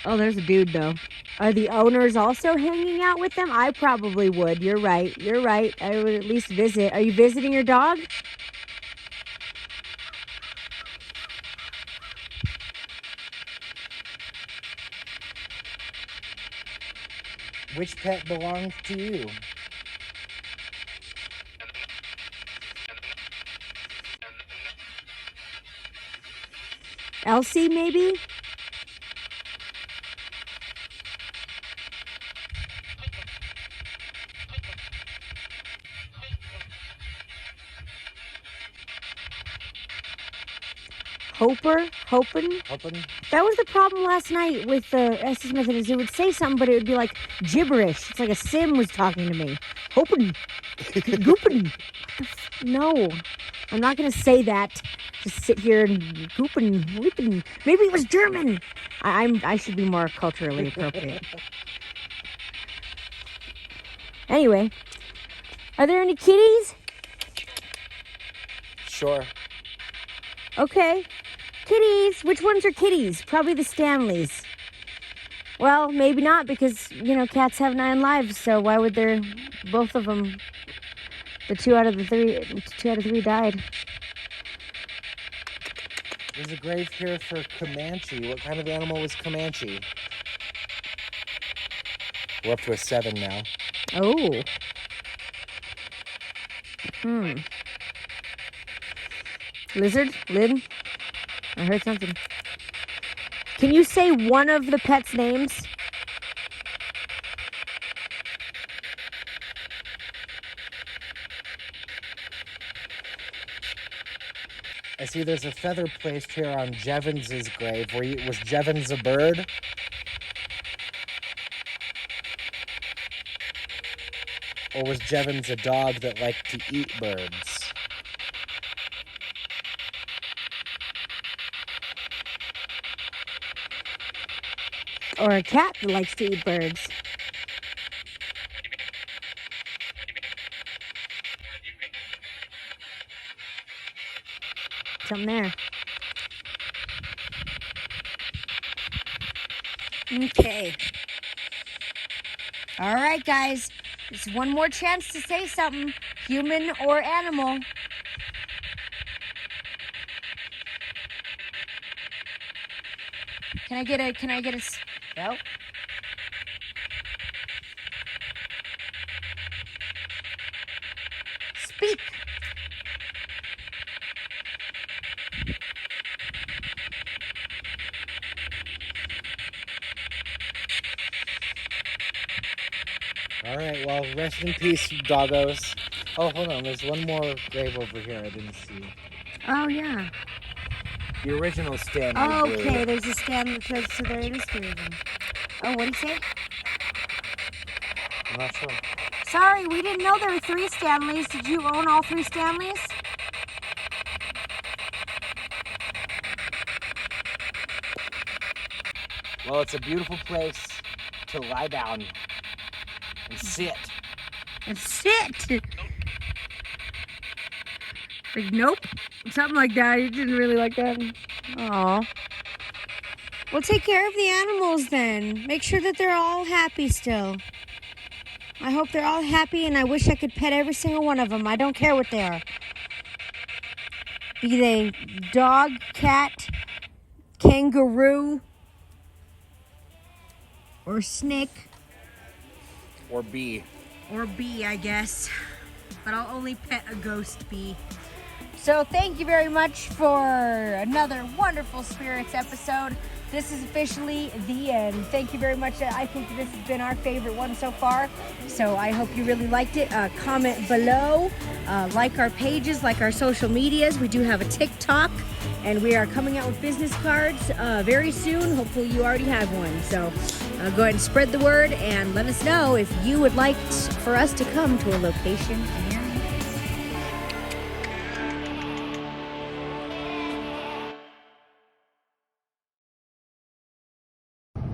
Oh, there's a dude though. Are the owners also hanging out with them? I probably would. You're right. I would at least visit. Are you visiting your dog? Which pet belongs to you? Elsie, maybe? Hoping. That was the problem last night with the Estes method, is it would say something, but it would be like gibberish. It's like a sim was talking to me. Hoping. Gooping. No. I'm not going to say that. Just sit here and gooping, weeping. Maybe it was German. I should be more culturally appropriate. Anyway, are there any kitties? Sure. Okay. Kitties. Which ones are kitties? Probably the Stanleys. Well, maybe not, because, cats have 9 lives, so why would there... Both of them... The 2 out of 3 died. There's a grave here for Comanche. What kind of animal was Comanche? We're up to a 7 now. Oh. Lizard? Lid? I heard something. Can you say one of the pets' names? I see there's a feather placed here on Jevons's grave. Was Jevons a bird? Or was Jevons a dog that liked to eat birds? Or a cat that likes to eat birds? Something there. Okay. All right, guys. There's one more chance to say something, human or animal. Can I get a, no? Speak. All right, well, rest in peace, doggos. Oh, hold on, there's one more grave over here I didn't see. Oh, yeah. The original Stanley grave. Okay, there's a Stanley, so there it is 3 of them. Oh, what did he say? I'm not sure. Sorry, we didn't know there were 3 Stanleys. Did you own all 3 Stanleys? Well, it's a beautiful place to lie down and sit. And sit! Like, nope. Something like that. He didn't really like that. Aw. Well, take care of the animals then. Make sure that they're all happy still. I hope they're all happy, and I wish I could pet every single one of them. I don't care what they are. Be they dog, cat, kangaroo, or snake. Or bee. Or bee, I guess. But I'll only pet a ghost bee. So thank you very much for another wonderful Spirits episode. This is officially the end. Thank you very much. I think this has been our favorite one so far. So I hope you really liked it. Comment below. Like our pages, like our social medias. We do have a TikTok. And we are coming out with business cards very soon. Hopefully you already have one. So go ahead and spread the word and let us know if you would like for us to come to a location near you.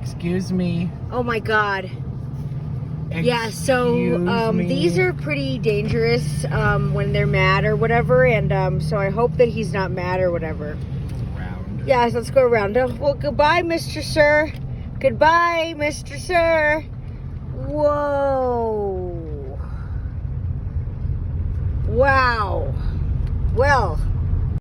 Excuse me. Oh my God. Yeah, so these are pretty dangerous when they're mad or whatever. And so I hope that he's not mad or whatever. Yeah, so let's go around. Well, goodbye, Mr. Sir. Goodbye, Mr. Sir. Whoa. Wow. Well,